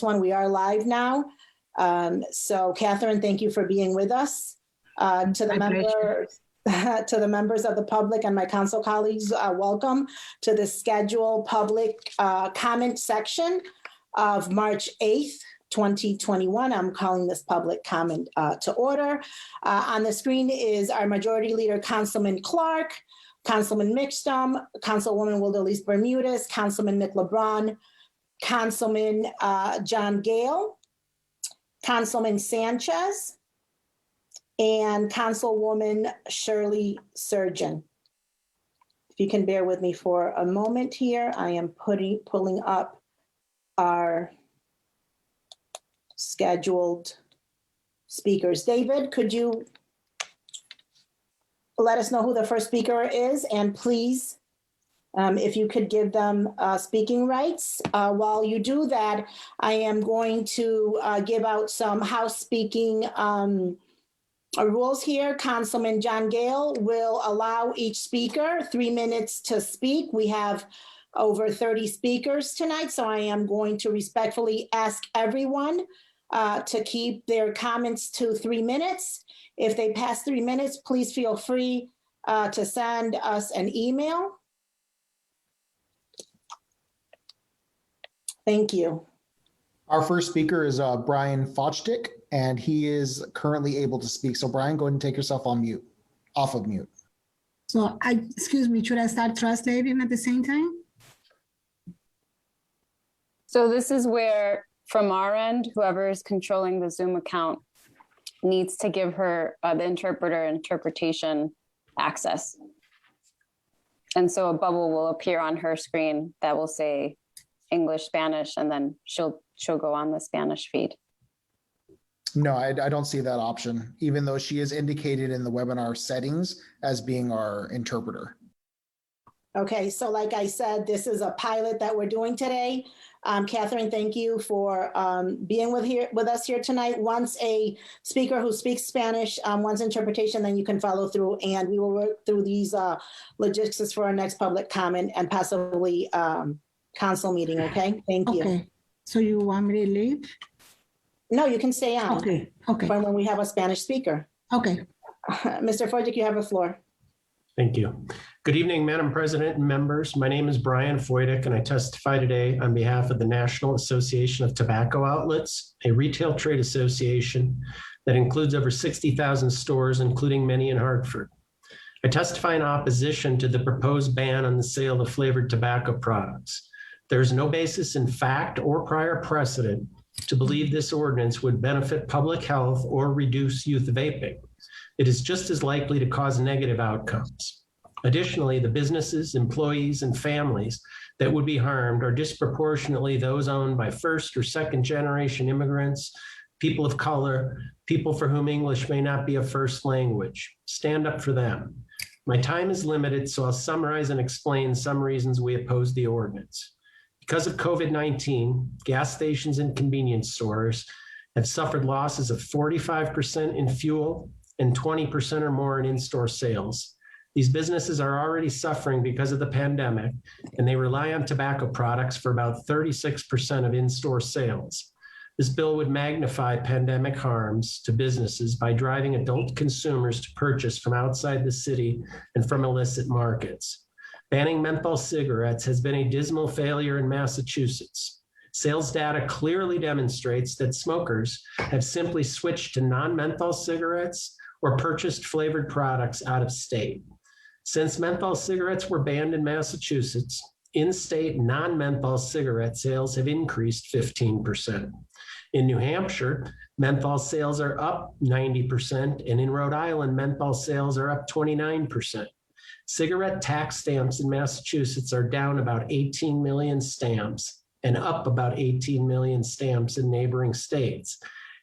one. We are live now. So Catherine, thank you for being with us. To the members of the public and my council colleagues, welcome to the scheduled public comment section of March 8th, 2021. I'm calling this public comment to order. On the screen is our Majority Leader, Councilman Clark, Councilman Mixtum, Councilwoman Wilder-Lease Bermudez, Councilman Nick LeBron, Councilman John Gale, Councilman Sanchez, and Councilwoman Shirley Surgeon. If you can bear with me for a moment here, I am pulling up our scheduled speakers. David, could you let us know who the first speaker is? And please, if you could give them speaking rights. While you do that, I am going to give out some house speaking rules here. Councilman John Gale will allow each speaker 3 minutes to speak. We have over 30 speakers tonight, so I am going to respectfully ask everyone to keep their comments to 3 minutes. If they pass 3 minutes, please feel free to send us an email. Thank you. Our first speaker is Brian Fochtick, and he is currently able to speak. So Brian, go ahead and take yourself on mute, off of mute. So excuse me, should I start translating at the same time? So this is where, from our end, whoever is controlling the Zoom account needs to give her, the interpreter, interpretation access. And so a bubble will appear on her screen that will say English, Spanish, and then she'll go on the Spanish feed. No, I don't see that option, even though she is indicated in the webinar settings as being our interpreter. Okay, so like I said, this is a pilot that we're doing today. Catherine, thank you for being with us here tonight. Once a speaker who speaks Spanish wants interpretation, then you can follow through, and we will work through these logistics for our next public comment and possibly council meeting, okay? Thank you. Okay, so you want me to leave? No, you can stay on. Okay. When we have a Spanish speaker. Okay. Mr. Foytik, you have the floor. Thank you. Good evening, Madam President and members. My name is Brian Foytik, and I testify today on behalf of the National Association of Tobacco Outlets, a retail trade association that includes over 60,000 stores, including many in Hartford. I testify in opposition to the proposed ban on the sale of flavored tobacco products. There is no basis in fact or prior precedent to believe this ordinance would benefit public health or reduce youth vaping. It is just as likely to cause negative outcomes. Additionally, the businesses, employees, and families that would be harmed are disproportionately those owned by first or second generation immigrants, people of color, people for whom English may not be a first language. Stand up for them. My time is limited, so I'll summarize and explain some reasons we oppose the ordinance. Because of COVID-19, gas stations and convenience stores have suffered losses of 45% in fuel and 20% or more in in-store sales. These businesses are already suffering because of the pandemic, and they rely on tobacco products for about 36% of in-store sales. This bill would magnify pandemic harms to businesses by driving adult consumers to purchase from outside the city and from illicit markets. Banning menthol cigarettes has been a dismal failure in Massachusetts. Sales data clearly demonstrates that smokers have simply switched to non-menthol cigarettes or purchased flavored products out of state. Since menthol cigarettes were banned in Massachusetts, in-state non-menthol cigarette sales have increased 15%. In New Hampshire, menthol sales are up 90%, and in Rhode Island, menthol sales are up 29%. Cigarette tax stamps in Massachusetts are down about 18 million stamps and up about 18 million stamps in neighboring states.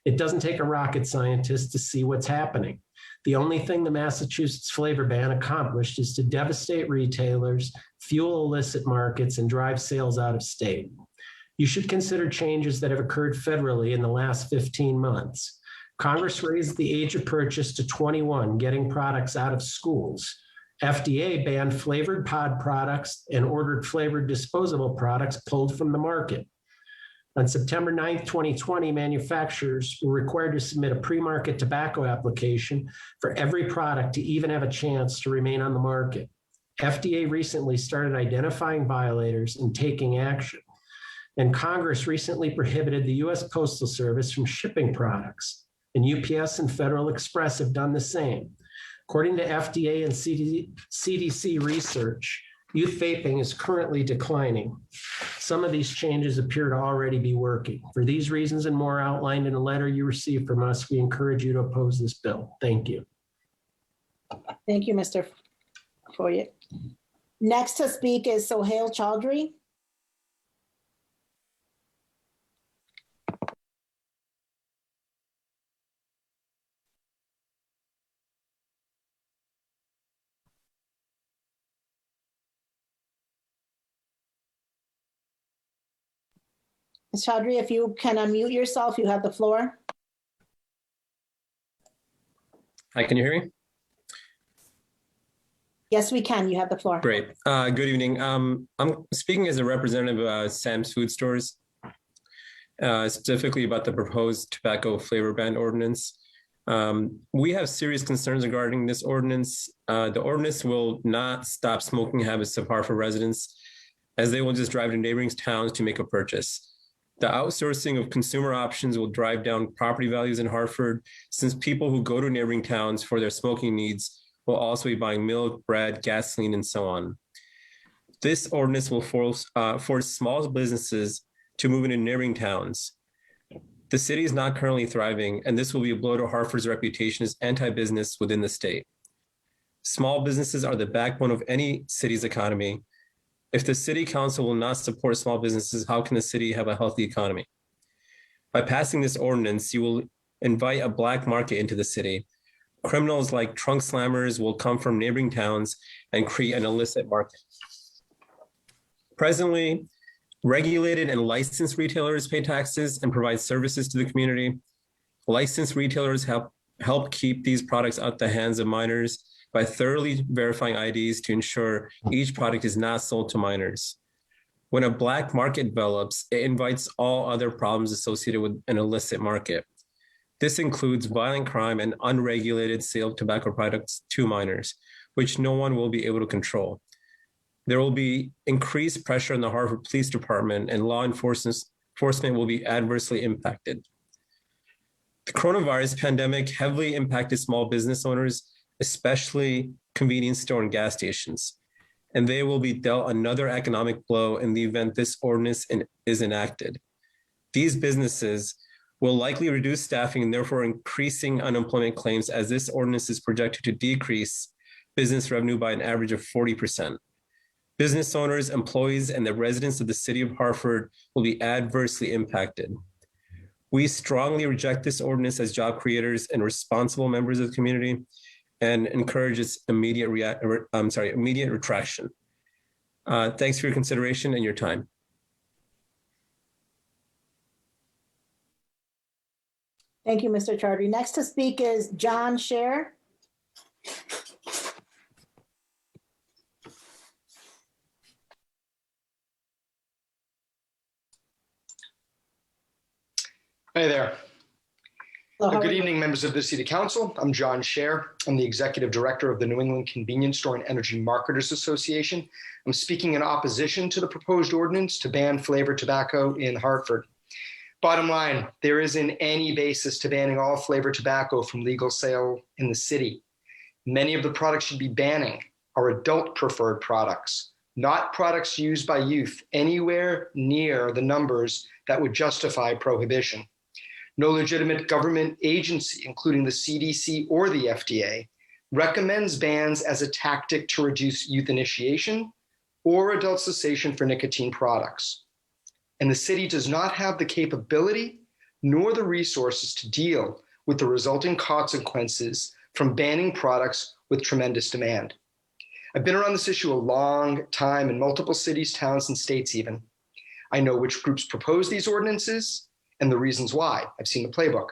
It doesn't take a rocket scientist to see what's happening. The only thing the Massachusetts flavor ban accomplished is to devastate retailers, fuel illicit markets, and drive sales out of state. You should consider changes that have occurred federally in the last 15 months. Congress raised the age of purchase to 21, getting products out of schools. FDA banned flavored pod products and ordered flavored disposable products pulled from the market. On September 9th, 2020, manufacturers were required to submit a pre-market tobacco application for every product to even have a chance to remain on the market. FDA recently started identifying violators and taking action. And Congress recently prohibited the U.S. Postal Service from shipping products. And UPS and Federal Express have done the same. According to FDA and CDC research, youth vaping is currently declining. Some of these changes appear to already be working. For these reasons and more outlined in a letter you received from us, we encourage you to oppose this bill. Thank you. Thank you, Mr. Foyt. Next to speak is Sohail Chaudhry. Ms. Chaudhry, if you can unmute yourself, you have the floor. Hi, can you hear me? Yes, we can. You have the floor. Great. Good evening. I'm speaking as a representative of Sam's Food Stores, specifically about the proposed tobacco flavor ban ordinance. We have serious concerns regarding this ordinance. The ordinance will not stop smoking habits of Hartford residents, as they will just drive to neighboring towns to make a purchase. The outsourcing of consumer options will drive down property values in Hartford, since people who go to neighboring towns for their smoking needs will also be buying milk, bread, gasoline, and so on. This ordinance will force small businesses to move into neighboring towns. The city is not currently thriving, and this will be a blow to Hartford's reputation as anti-business within the state. Small businesses are the backbone of any city's economy. If the city council will not support small businesses, how can the city have a healthy economy? By passing this ordinance, you will invite a black market into the city. Criminals like trunk slammers will come from neighboring towns and create an illicit market. Presently, regulated and licensed retailers pay taxes and provide services to the community. Licensed retailers help keep these products out the hands of minors by thoroughly verifying IDs to ensure each product is not sold to minors. When a black market develops, it invites all other problems associated with an illicit market. This includes violent crime and unregulated sale of tobacco products to minors, which no one will be able to control. There will be increased pressure on the Hartford Police Department, and law enforcement will be adversely impacted. The coronavirus pandemic heavily impacted small business owners, especially convenience store and gas stations, and they will be dealt another economic blow in the event this ordinance is enacted. These businesses will likely reduce staffing and therefore increasing unemployment claims, as this ordinance is projected to decrease business revenue by an average of 40%. Business owners, employees, and the residents of the city of Hartford will be adversely impacted. We strongly reject this ordinance as job creators and responsible members of the community, and encourage its immediate retraction. Thanks for your consideration and your time. Thank you, Mr. Chaudhry. Next to speak is John Scher. Hey there. Hello, how Good are you? evening, members of the City Council. I'm John Scher. I'm the Executive Director of the New England Convenience Store and Energy Marketers Association. I'm speaking in opposition to the proposed ordinance to ban flavored tobacco in Hartford. Bottom line, there isn't any basis to banning all flavored tobacco from legal sale in the city. Many of the products you'd be banning are adult preferred products, not products used by youth anywhere near the numbers that would justify prohibition. No legitimate government agency, including the CDC or the FDA, recommends bans as a tactic to reduce youth initiation or adult cessation for nicotine products. And the city does not have the capability nor the resources to deal with the resulting consequences from banning products with tremendous demand. I've been around this issue a long time in multiple cities, towns, and states even. I know which groups propose these ordinances and the reasons why. I've seen the playbook.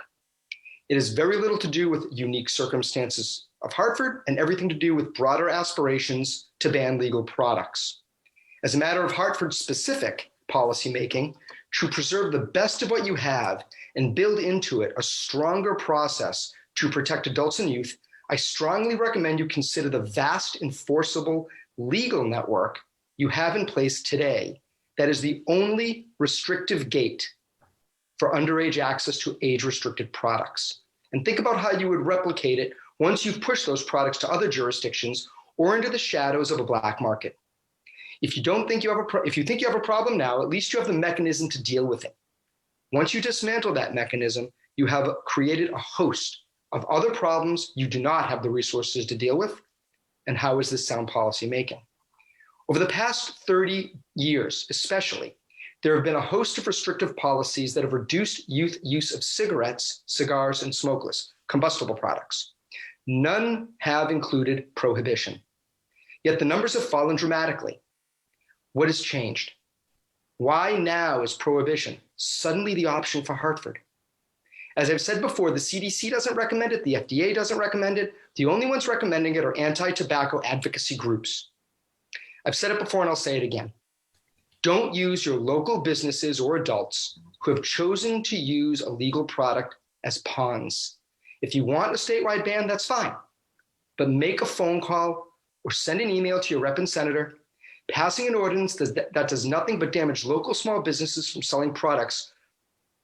It has very little to do with unique circumstances of Hartford and everything to do with broader aspirations to ban legal products. As a matter of Hartford-specific policymaking, to preserve the best of what you have and build into it a stronger process to protect adults and youth, I strongly recommend you consider the vast enforceable legal network you have in place today that is the only restrictive gate for underage access to age-restricted products. And think about how you would replicate it once you've pushed those products to other jurisdictions or into the shadows of a black market. If you think you have a problem now, at least you have the mechanism to deal with it. Once you dismantle that mechanism, you have created a host of other problems you do not have the resources to deal with. And how is this sound policy making? Over the past 30 years, especially, there have been a host of restrictive policies that have reduced youth use of cigarettes, cigars, and smokeless, combustible products. None have included prohibition. Yet the numbers have fallen dramatically. What has changed? Why now is prohibition suddenly the option for Hartford? As I've said before, the CDC doesn't recommend it, the FDA doesn't recommend it. The only ones recommending it are anti-tobacco advocacy groups. I've said it before and I'll say it again. Don't use your local businesses or adults who have chosen to use a legal product as pawns. If you want a statewide ban, that's fine. But make a phone call or send an email to your rep and senator. Passing an ordinance that does nothing but damage local small businesses from selling products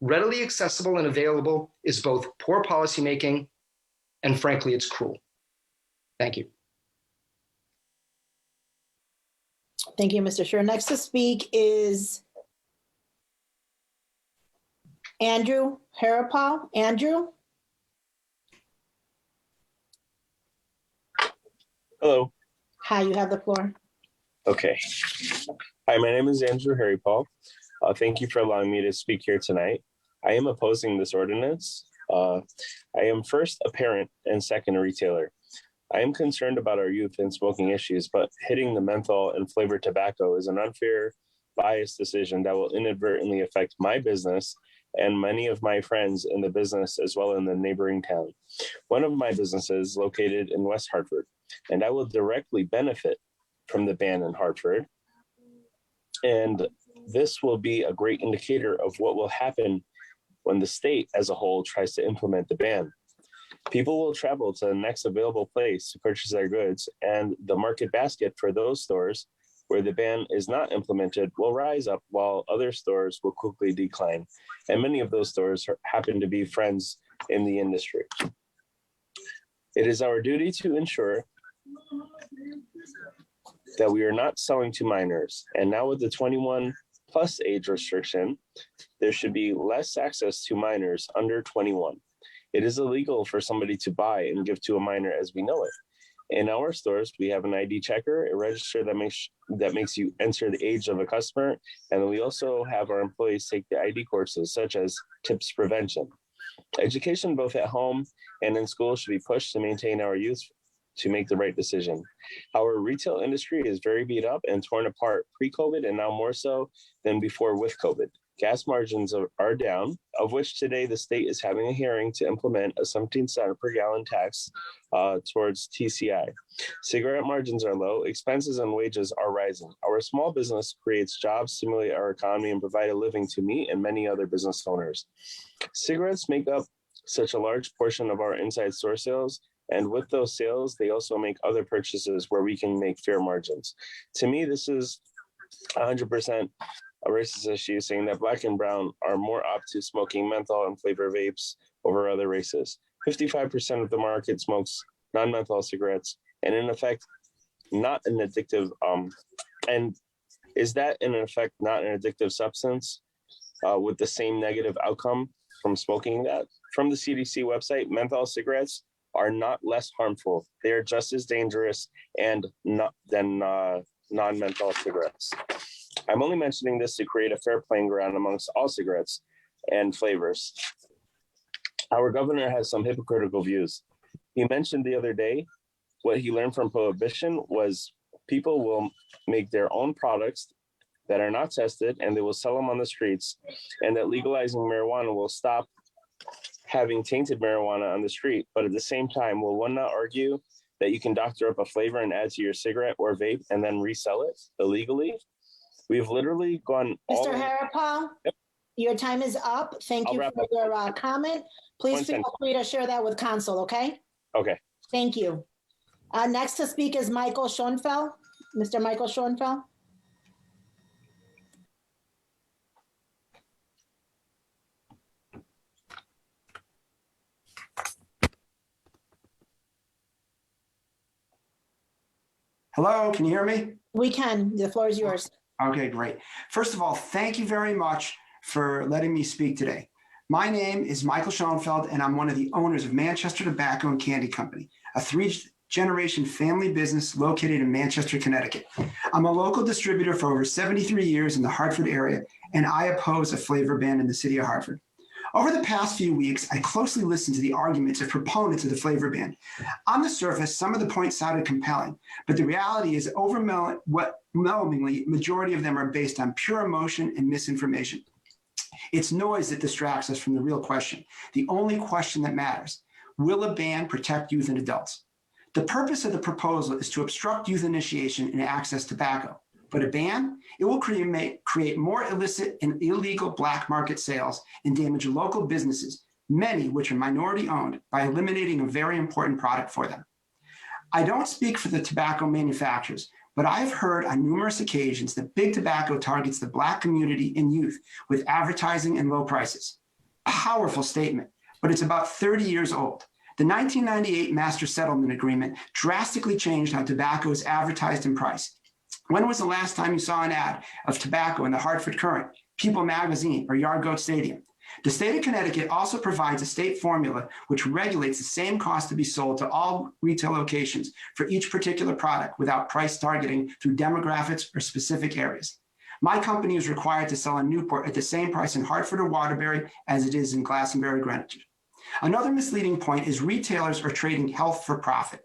readily accessible and available is both poor policymaking and, frankly, it's cruel. Thank you. Thank you, Mr. Scher. Next to speak is Andrew Harapal. Andrew? Hello. Hi, you have the floor. Okay. Hi, my name is Andrew Harrypaul. Thank you for allowing me to speak here tonight. I am opposing this ordinance. I am first a parent and second a retailer. I am concerned about our youth and smoking issues, but hitting the menthol and flavored tobacco is an unfair, biased decision that will inadvertently affect my business and many of my friends in the business as well in the neighboring town. One of my businesses located in West Hartford, and I will directly benefit from the ban in Hartford. And this will be a great indicator of what will happen when the state as a whole tries to implement the ban. People will travel to the next available place to purchase their goods, and the market basket for those stores where the ban is not implemented will rise up while other stores will quickly decline. And many of those stores happen to be friends in the industry. It is our duty to ensure that we are not selling to minors. And now with the 21 plus age restriction, there should be less access to minors under 21. It is illegal for somebody to buy and give to a minor as we know it. In our stores, we have an ID checker, a register that makes you enter the age of a customer. And we also have our employees take the ID courses such as tips prevention. Education both at home and in school should be pushed to maintain our youth to make the right decision. Our retail industry is very beat up and torn apart pre-COVID and now more so than before with COVID. Gas margins are down, of which today the state is having a hearing to implement a 17-cent per gallon tax towards TCI. Cigarette margins are low, expenses and wages are rising. Our small business creates jobs, stimulate our economy, and provide a living to me and many other business owners. Cigarettes make up such a large portion of our inside store sales, and with those sales, they also make other purchases where we can make fair margins. To me, this is 100% a racist issue, saying that Black and brown are more apt to smoking menthol and flavor vapes over other races. 55% of the market smokes non-menthol cigarettes, and in effect, not an addictive, and is that in effect not an addictive substance with the same negative outcome from smoking that? From the CDC website, menthol cigarettes are not less harmful. They are just as dangerous than non-menthol cigarettes. I'm only mentioning this to create a fair playing ground amongst all cigarettes and flavors. Our governor has some hypocritical views. He mentioned the other day what he learned from prohibition was people will make their own products that are not tested and they will sell them on the streets, and that legalizing marijuana will stop having tainted marijuana on the street. But at the same time, will one not argue that you can doctor up a flavor and add to your cigarette or vape and then resell it illegally? We've literally gone all— Mr. Harapal? Yep. Your time is up. Thank I'll you wrap for up. your comment. Please One feel sentence. free to share that with council, okay? Okay. Thank you. Next to speak is Michael Schoenfeld. Mr. Michael Schoenfeld. Hello, can you hear me? We can. The floor is yours. Okay, great. First of all, thank you very much for letting me speak today. My name is Michael Schoenfeld, and I'm one of the owners of Manchester Tobacco and Candy Company, a three-generation family business located in Manchester, Connecticut. I'm a local distributor for over 73 years in the Hartford area, and I oppose a flavor ban in the city of Hartford. Over the past few weeks, I closely listened to the arguments of proponents of the flavor ban. On the surface, some of the points sounded compelling, but the reality is overwhelmingly, majority of them are based on pure emotion and misinformation. It's noise that distracts us from the real question, the only question that matters. Will a ban protect youth and adults? The purpose of the proposal is to obstruct youth initiation and access to tobacco. But a ban, it will create more illicit and illegal black market sales and damage local businesses, many which are minority owned, by eliminating a very important product for them. I don't speak for the tobacco manufacturers, but I've heard on numerous occasions that big tobacco targets the black community and youth with advertising and low prices. Powerful statement, but it's about 30 years old. The 1998 Master Settlement Agreement drastically changed how tobacco is advertised and priced. When was the last time you saw an ad of tobacco in the Hartford Courant, People Magazine, or Yard Goat Stadium? The state of Connecticut also provides a state formula which regulates the same cost to be sold to all retail locations for each particular product without price targeting through demographics or specific areas. My company is required to sell in Newport at the same price in Hartford or Waterbury as it is in Glastonbury, Greenwich. Another misleading point is retailers are trading health for profit.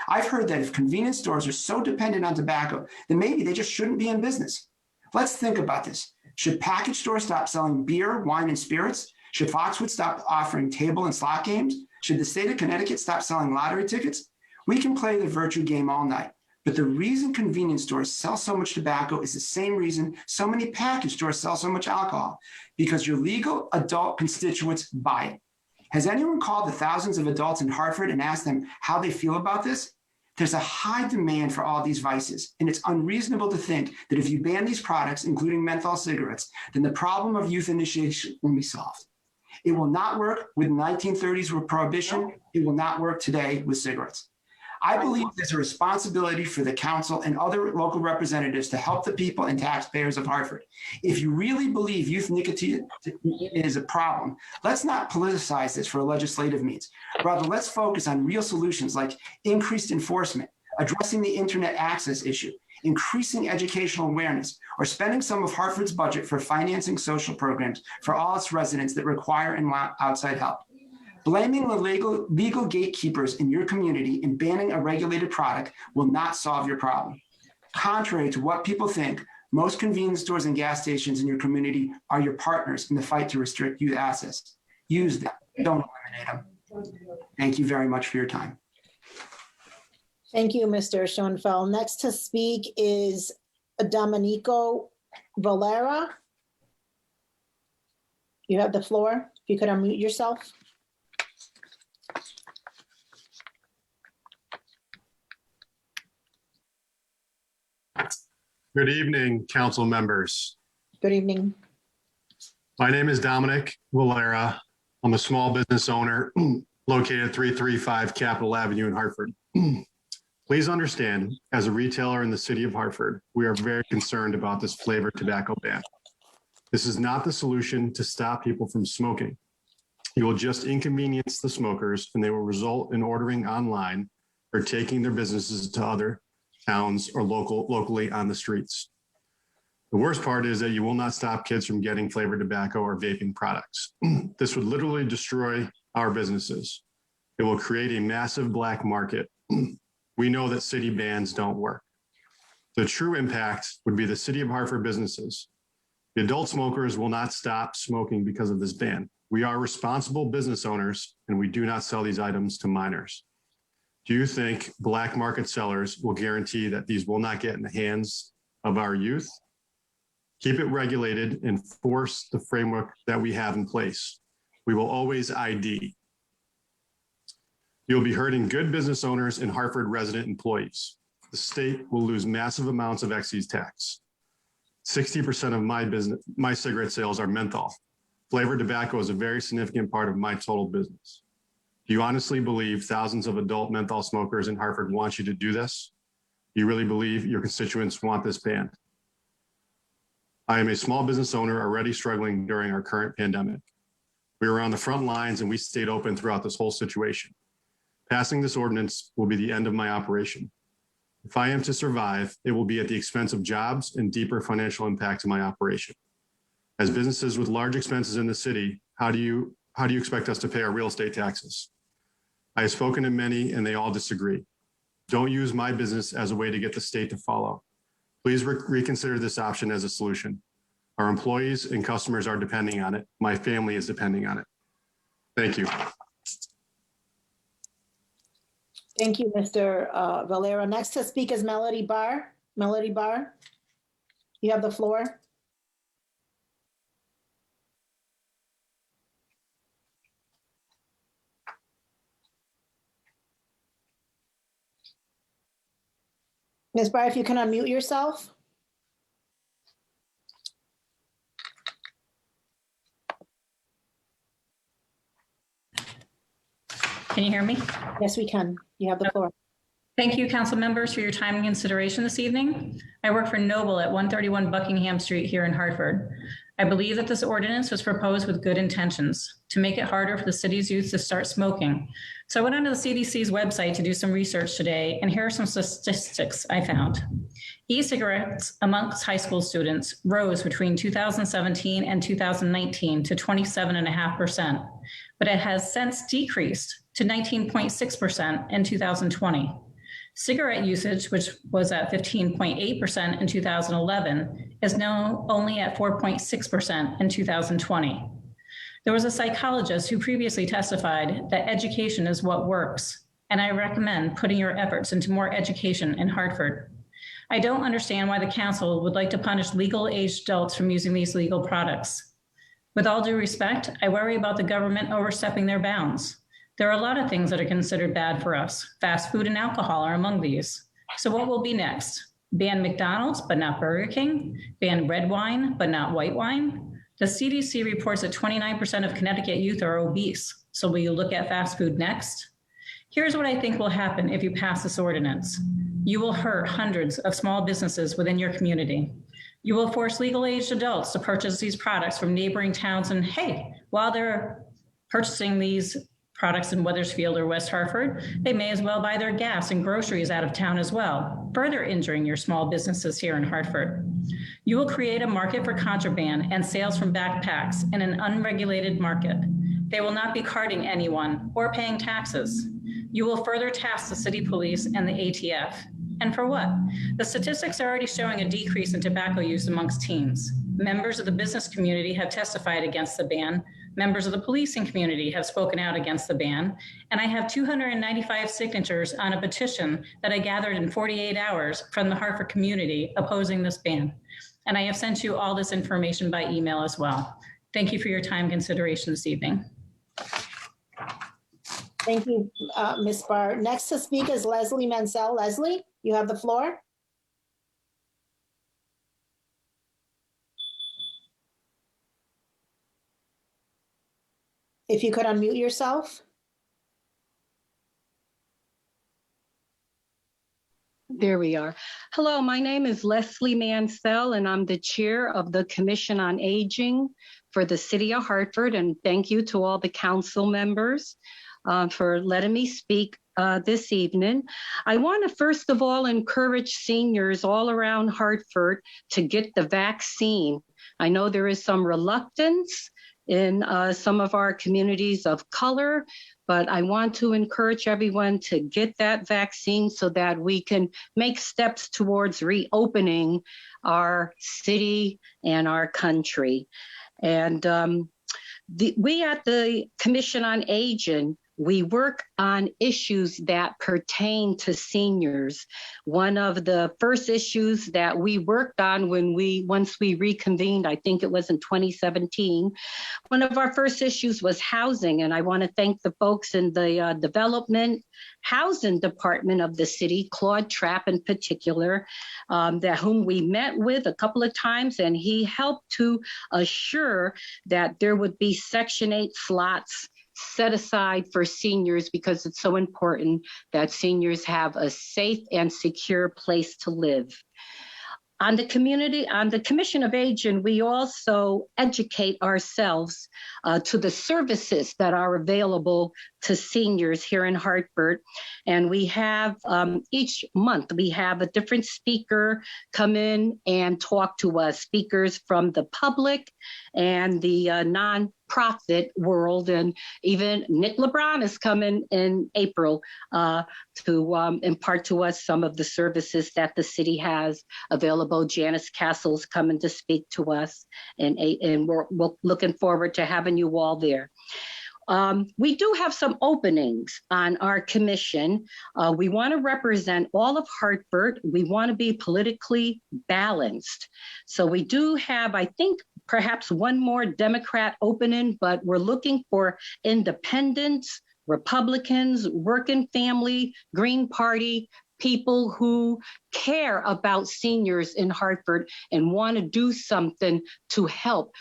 I've heard that if convenience stores are so dependent on tobacco, then maybe they just shouldn't be in business. Let's think about this. Should package stores stop selling beer, wine, and spirits? Should Foxwood stop offering table and slot games? Should the state of Connecticut stop selling lottery tickets? We can play the virtue game all night, but the reason convenience stores sell so much tobacco is the same reason so many package stores sell so much alcohol, because your legal adult constituents buy it. Has anyone called the thousands of adults in Hartford and asked them how they feel about this? There's a high demand for all these vices, and it's unreasonable to think that if you ban these products, including menthol cigarettes, then the problem of youth initiation will be solved. It will not work with 1930s with prohibition. It will not work today with cigarettes. I believe there's a responsibility for the council and other local representatives to help the people and taxpayers of Hartford. If you really believe youth nicotine is a problem, let's not politicize this for legislative means. Rather, let's focus on real solutions like increased enforcement, addressing the internet access issue, increasing educational awareness, or spending some of Hartford's budget for financing social programs for all its residents that require and want outside help. Blaming the legal gatekeepers in your community and banning a regulated product will not solve your problem. Contrary to what people think, most convenience stores and gas stations in your community are your partners in the fight to restrict youth access. Use them, don't eliminate them. Thank you very much for your time. Thank you, Mr. Schoenfeld. Next to speak is Domenico Valera. You have the floor. If you could unmute yourself. Good evening, council members. Good evening. My name is Dominic Valera. I'm a small business owner located at 335 Capitol Avenue in Hartford. Please understand, as a retailer in the city of Hartford, we are very concerned about this flavored tobacco ban. This is not the solution to stop people from smoking. You will just inconvenience the smokers, and they will result in ordering online or taking their businesses to other towns or locally on the streets. The worst part is that you will not stop kids from getting flavored tobacco or vaping products. This would literally destroy our businesses. It will create a massive black market. We know that city bans don't work. The true impact would be the city of Hartford businesses. The adult smokers will not stop smoking because of this ban. We are responsible business owners, and we do not sell these items to minors. Do you think black market sellers will guarantee that these will not get in the hands of our youth? Keep it regulated, enforce the framework that we have in place. We will always ID. You'll be hurting good business owners and Hartford resident employees. The state will lose massive amounts of excise tax. 60% of my cigarette sales are menthol. Flavored tobacco is a very significant part of my total business. Do you honestly believe thousands of adult menthol smokers in Hartford want you to do this? Do you really believe your constituents want this banned? I am a small business owner already struggling during our current pandemic. We were on the front lines and we stayed open throughout this whole situation. Passing this ordinance will be the end of my operation. If I am to survive, it will be at the expense of jobs and deeper financial impact to my operation. As businesses with large expenses in the city, how do you expect us to pay our real estate taxes? I have spoken to many and they all disagree. Don't use my business as a way to get the state to follow. Please reconsider this option as a solution. Our employees and customers are depending on it. My family is depending on it. Thank you. Thank you, Mr. Valera. Next to speak is Melody Barr. Melody Barr, you have the floor. Ms. Barr, if you can unmute yourself. Can you hear me? Yes, we can. You have the floor. Thank you, council members, for your time and consideration this evening. I work for Noble at 131 Buckingham Street here in Hartford. I believe that this ordinance was proposed with good intentions to make it harder for the city's youth to start smoking. So I went onto the CDC's website to do some research today, and here are some statistics I found. E-cigarettes amongst high school students rose between 2017 and 2019 to 27.5%, but it has since decreased to 19.6% in 2020. Cigarette usage, which was at 15.8% in 2011, is now only at 4.6% in 2020. There was a psychologist who previously testified that education is what works, and I recommend putting your efforts into more education in Hartford. I don't understand why the council would like to punish legal-aged adults from using these legal products. With all due respect, I worry about the government overstepping their bounds. There are a lot of things that are considered bad for us. Fast food and alcohol are among these. So what will be next? Ban McDonald's, but not Burger King? Ban red wine, but not white wine? The CDC reports that 29% of Connecticut youth are obese. So will you look at fast food next? Here's what I think will happen if you pass this ordinance. You will hurt hundreds of small businesses within your community. You will force legal-aged adults to purchase these products from neighboring towns, and hey, while they're purchasing these products in Wethersfield or West Hartford, they may as well buy their gas and groceries out of town as well, further injuring your small businesses here in Hartford. You will create a market for contraband and sales from backpacks in an unregulated market. They will not be carding anyone or paying taxes. You will further tax the city police and the ATF. And for what? The statistics are already showing a decrease in tobacco use amongst teens. Members of the business community have testified against the ban. Members of the policing community have spoken out against the ban. And I have 295 signatures on a petition that I gathered in 48 hours from the Hartford community opposing this ban. And I have sent you all this information by email as well. Thank you for your time and consideration this evening. Thank you, Ms. Barr. Next to speak is Leslie Mansell. Leslie, you have the floor. If you could unmute yourself. There we are. Hello, my name is Leslie Mansell, and I'm the chair of the Commission on Aging for the City of Hartford. And thank you to all the council members for letting me speak this evening. I want to first of all encourage seniors all around Hartford to get the vaccine. I know there is some reluctance in some of our communities of color, but I want to encourage everyone to get that vaccine so that we can make steps towards reopening our city and our country. And we at the Commission on Aging we work on issues that pertain to seniors. One of the first issues that we worked on once we reconvened, I think it was in 2017, one of our first issues was housing. And I want to thank the folks in the development housing department of the city, Claude Trapp in particular, whom we met with a couple of times, and he helped to assure that there would be Section 8 slots set aside for seniors, because it's so important that seniors have a safe and secure place to live. On the Commission of Aging, we also educate ourselves to the services that are available to seniors here in Hartford. And we have each month, we have a different speaker come in and talk to us, speakers from the public and the nonprofit world. And even Nick LeBron is coming in April to impart to us some of the services that the city has available. Janice Castle's coming to speak to us, and we're looking forward to having you all there. We do have some openings on our commission. We want to represent all of Hartford. We want to be politically balanced. So we do have, I think, perhaps one more Democrat opening, but we're looking for independents, Republicans, working family, Green Party, people who care about seniors in Hartford and want to do something to help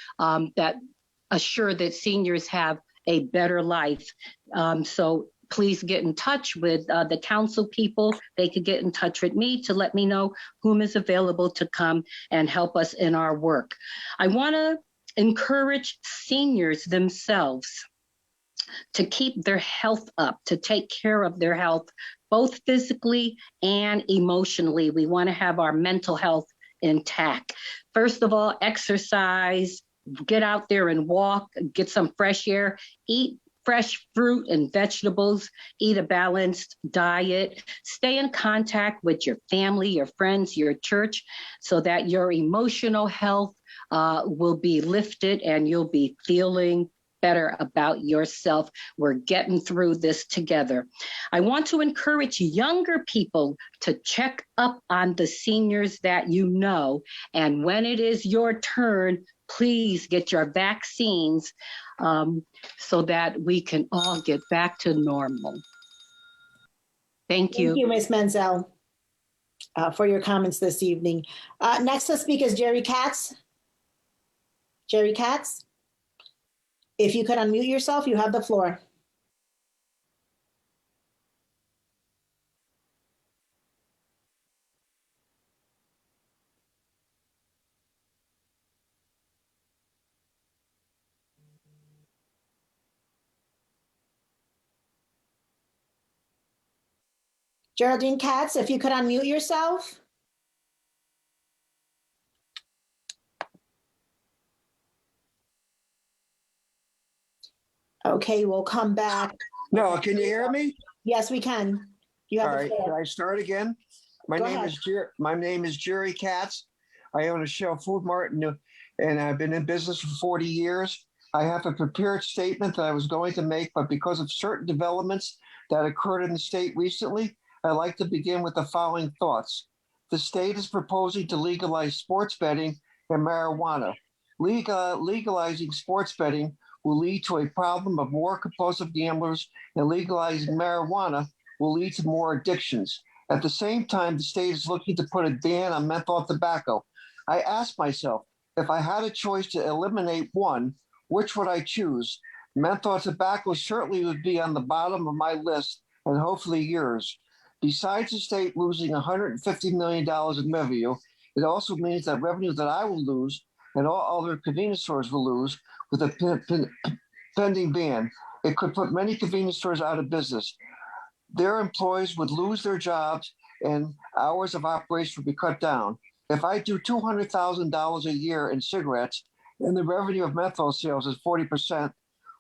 assure that seniors have a better life. So please get in touch with the council people. They could get in touch with me to let me know whom is available to come and help us in our work. I want to encourage seniors themselves to keep their health up, to take care of their health, both physically and emotionally. We want to have our mental health intact. First of all, exercise, get out there and walk, get some fresh air, eat fresh fruit and vegetables, eat a balanced diet, stay in contact with your family, your friends, your church, so that your emotional health will be lifted and you'll be feeling better about yourself. We're getting through this together. I want to encourage younger people to check up on the seniors that you know. And when it is your turn, please get your vaccines so that we can all get back to normal. Thank you. Thank you, Ms. Menzel, for your comments this evening. Next to speak is Jerry Katz. Jerry Katz, if you could unmute yourself, you have the floor. Geraldine Katz, if you could unmute yourself. Okay, we'll come back. No, can you hear me? Yes, we can. You have All the right, floor. can I start again? My Go name ahead. is Jerry Katz. I own a Shell Food Mart, and I've been in business for 40 years. I have a prepared statement that I was going to make, but because of certain developments that occurred in the state recently, I'd like to begin with the following thoughts. The state is proposing to legalize sports betting and marijuana. Legalizing sports betting will lead to a problem of more compulsive gamblers, and legalizing marijuana will lead to more addictions. At the same time, the state is looking to put a ban on menthol tobacco. I asked myself, if I had a choice to eliminate one, which would I choose? Menthol tobacco certainly would be on the bottom of my list, and hopefully yours. Besides the state losing $150 million in revenue, it also means that revenue that I will lose and all other convenience stores will lose with a pending ban. It could put many convenience stores out of business. Their employees would lose their jobs and hours of operation would be cut down. If I do $200,000 a year in cigarettes and the revenue of menthol sales is 40%,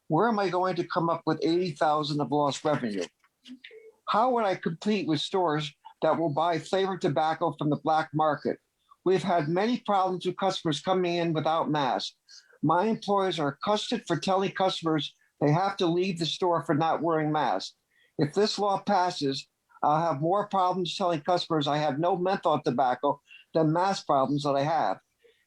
where am I going to come up with $80,000 of lost revenue? How would I compete with stores that will buy flavored tobacco from the black market? We've had many problems with customers coming in without masks. My employees are accosted for telling customers they have to leave the store for not wearing masks. If this law passes, I'll have more problems telling customers I have no menthol tobacco than mask problems that I have.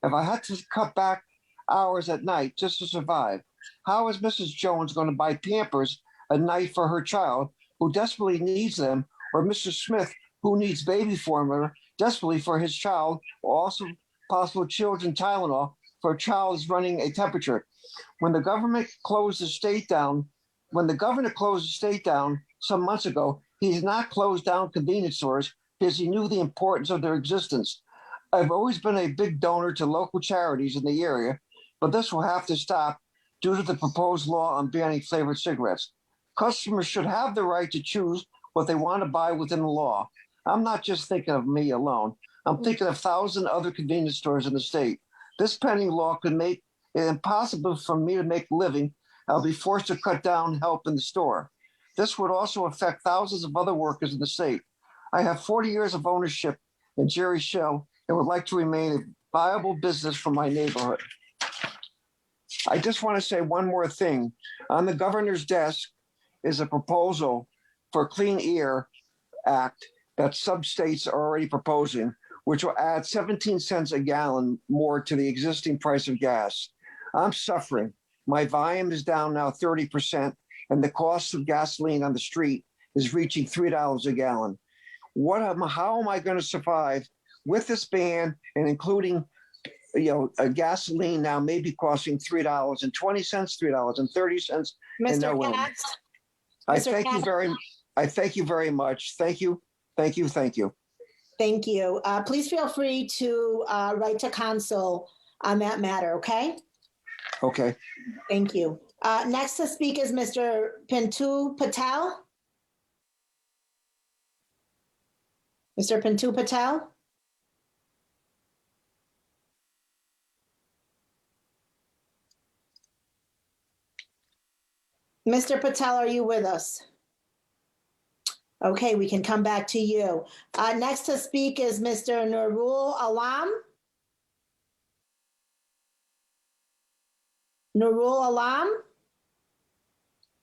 If I had to cut back hours at night just to survive, how is Mrs. Jones going to buy Pampers at night for her child who desperately needs them, or Mr. Smith who needs baby formula desperately for his child, or also possible children Tylenol for a child is running a temperature? When the government closed the state down, when the governor closed the state down some months ago, he did not close down convenience stores because he knew the importance of their existence. I've always been a big donor to local charities in the area, but this will have to stop due to the proposed law on banning flavored cigarettes. Customers should have the right to choose what they want to buy within the law. I'm not just thinking of me alone. I'm thinking of 1,000 other convenience stores in the state. This pending law could make it impossible for me to make a living. I'll be forced to cut down help in the store. This would also affect thousands of other workers in the state. I have 40 years of ownership in Jerry Shell and would like to remain a viable business for my neighborhood. I just want to say one more thing. On the governor's desk is a proposal for a Clean Air Act that some states are already proposing, which will add 17 cents a gallon more to the existing price of gas. I'm suffering. My volume is down now 30%, and the cost of gasoline on the street is reaching $3 a gallon. How am I going to survive with this ban and including, a gasoline now maybe costing $3.20, $3.30, and no end? I thank you very much. Thank you. Thank you. Thank you. Thank you. Please feel free to write to council on that matter, okay? Okay. Thank you. Next to speak is Mr. Pintu Patel. Mr. Pintu Patel? Mr. Patel, are you with us? Okay, we can come back to you. Next to speak is Mr. Nurul Alam. Nurul Alam?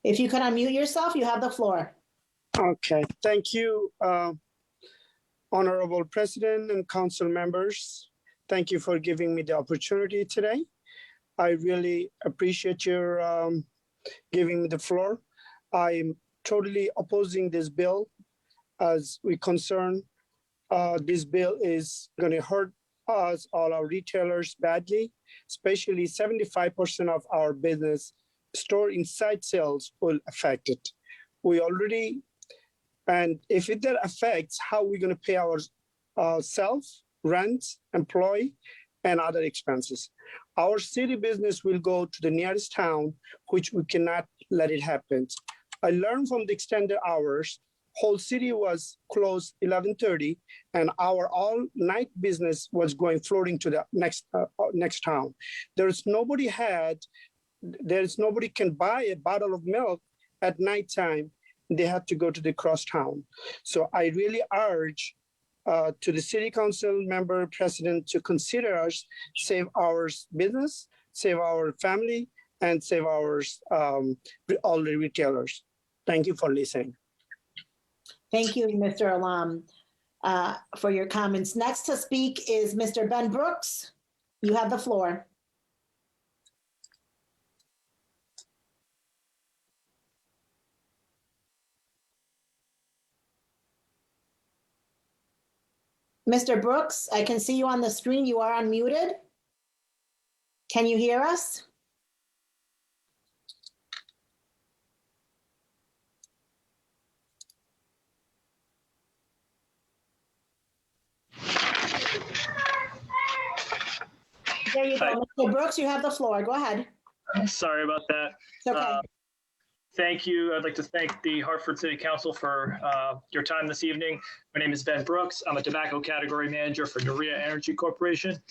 If you could unmute yourself, you have the floor. Okay, thank you, Honorable President and council members. Thank you for giving me the opportunity today. I really appreciate your giving me the floor. I'm totally opposing this bill as we concern this bill is going to hurt us, all our retailers badly, especially 75% of our business store inside sales will affect it. We already, and if that affects how we're going to pay our self, rent, employee, and other expenses. Our city business will go to the nearest town, which we cannot let it happen. I learned from the extended hours, whole city was closed 11:30, and our all night business was floating to the next town. There's nobody can buy a bottle of milk at nighttime. They have to go to the cross town. So I really urge to the city council member president to consider us, save our business, save our family, and save all the retailers. Thank you for listening. Thank you, Mr. Alam, for your comments. Next to speak is Mr. Ben Brooks. You have the floor. Mr. Brooks, I can see you on the screen. You are unmuted. Can you hear us? There you go. Mr. Brooks, you have the floor. Go ahead. Sorry about that. It's okay. Thank you. I'd like to thank the Hartford City Council for your time this evening. My name is Ben Brooks. I'm a tobacco category manager for Noria Energy Corporation.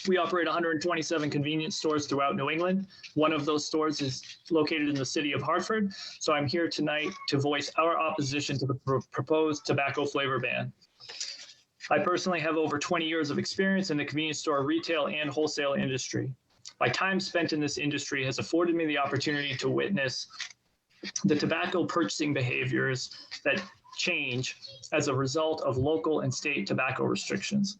We operate 127 convenience stores throughout New England. One of those stores is located in the city of Hartford. So I'm here tonight to voice our opposition to the proposed tobacco flavor ban. I personally have over 20 years of experience in the convenience store retail and wholesale industry. My time spent in this industry has afforded me the opportunity to witness the tobacco purchasing behaviors that change as a result of local and state tobacco restrictions.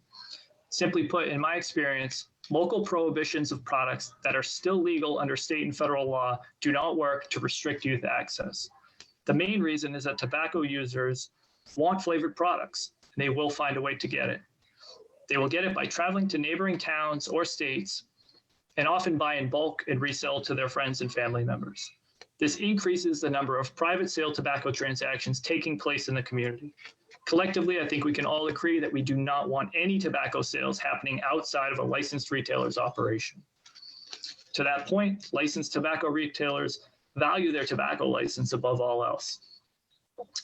Simply put, in my experience, local prohibitions of products that are still legal under state and federal law do not work to restrict youth access. The main reason is that tobacco users want flavored products, and they will find a way to get it. They will get it by traveling to neighboring towns or states and often buy in bulk and resell to their friends and family members. This increases the number of private sale tobacco transactions taking place in the community. Collectively, I think we can all agree that we do not want any tobacco sales happening outside of a licensed retailer's operation. To that point, licensed tobacco retailers value their tobacco license above all else.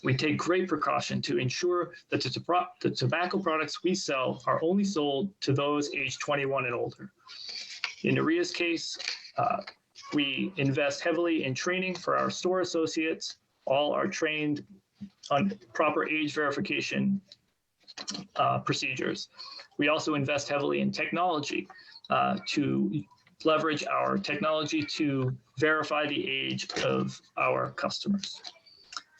We take great precaution to ensure that the tobacco products we sell are only sold to those aged 21 and older. In Nuria's case, we invest heavily in training for our store associates. All are trained on proper age verification procedures. We also invest heavily in technology to leverage our technology to verify the age of our customers.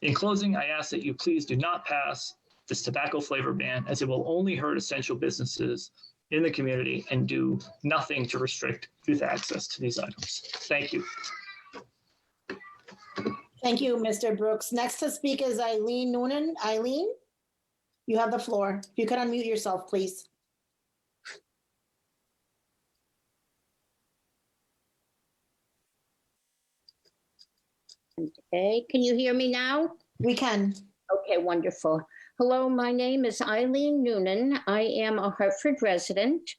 In closing, I ask that you please do not pass this tobacco flavor ban, as it will only hurt essential businesses in the community and do nothing to restrict youth access to these items. Thank you. Thank you, Mr. Brooks. Next to speak is Eileen Noonan. Eileen, you have the floor. If you could unmute yourself, please. Okay, can you hear me now? We can. Okay, wonderful. Hello, my name is Eileen Noonan. I am a Hartford resident,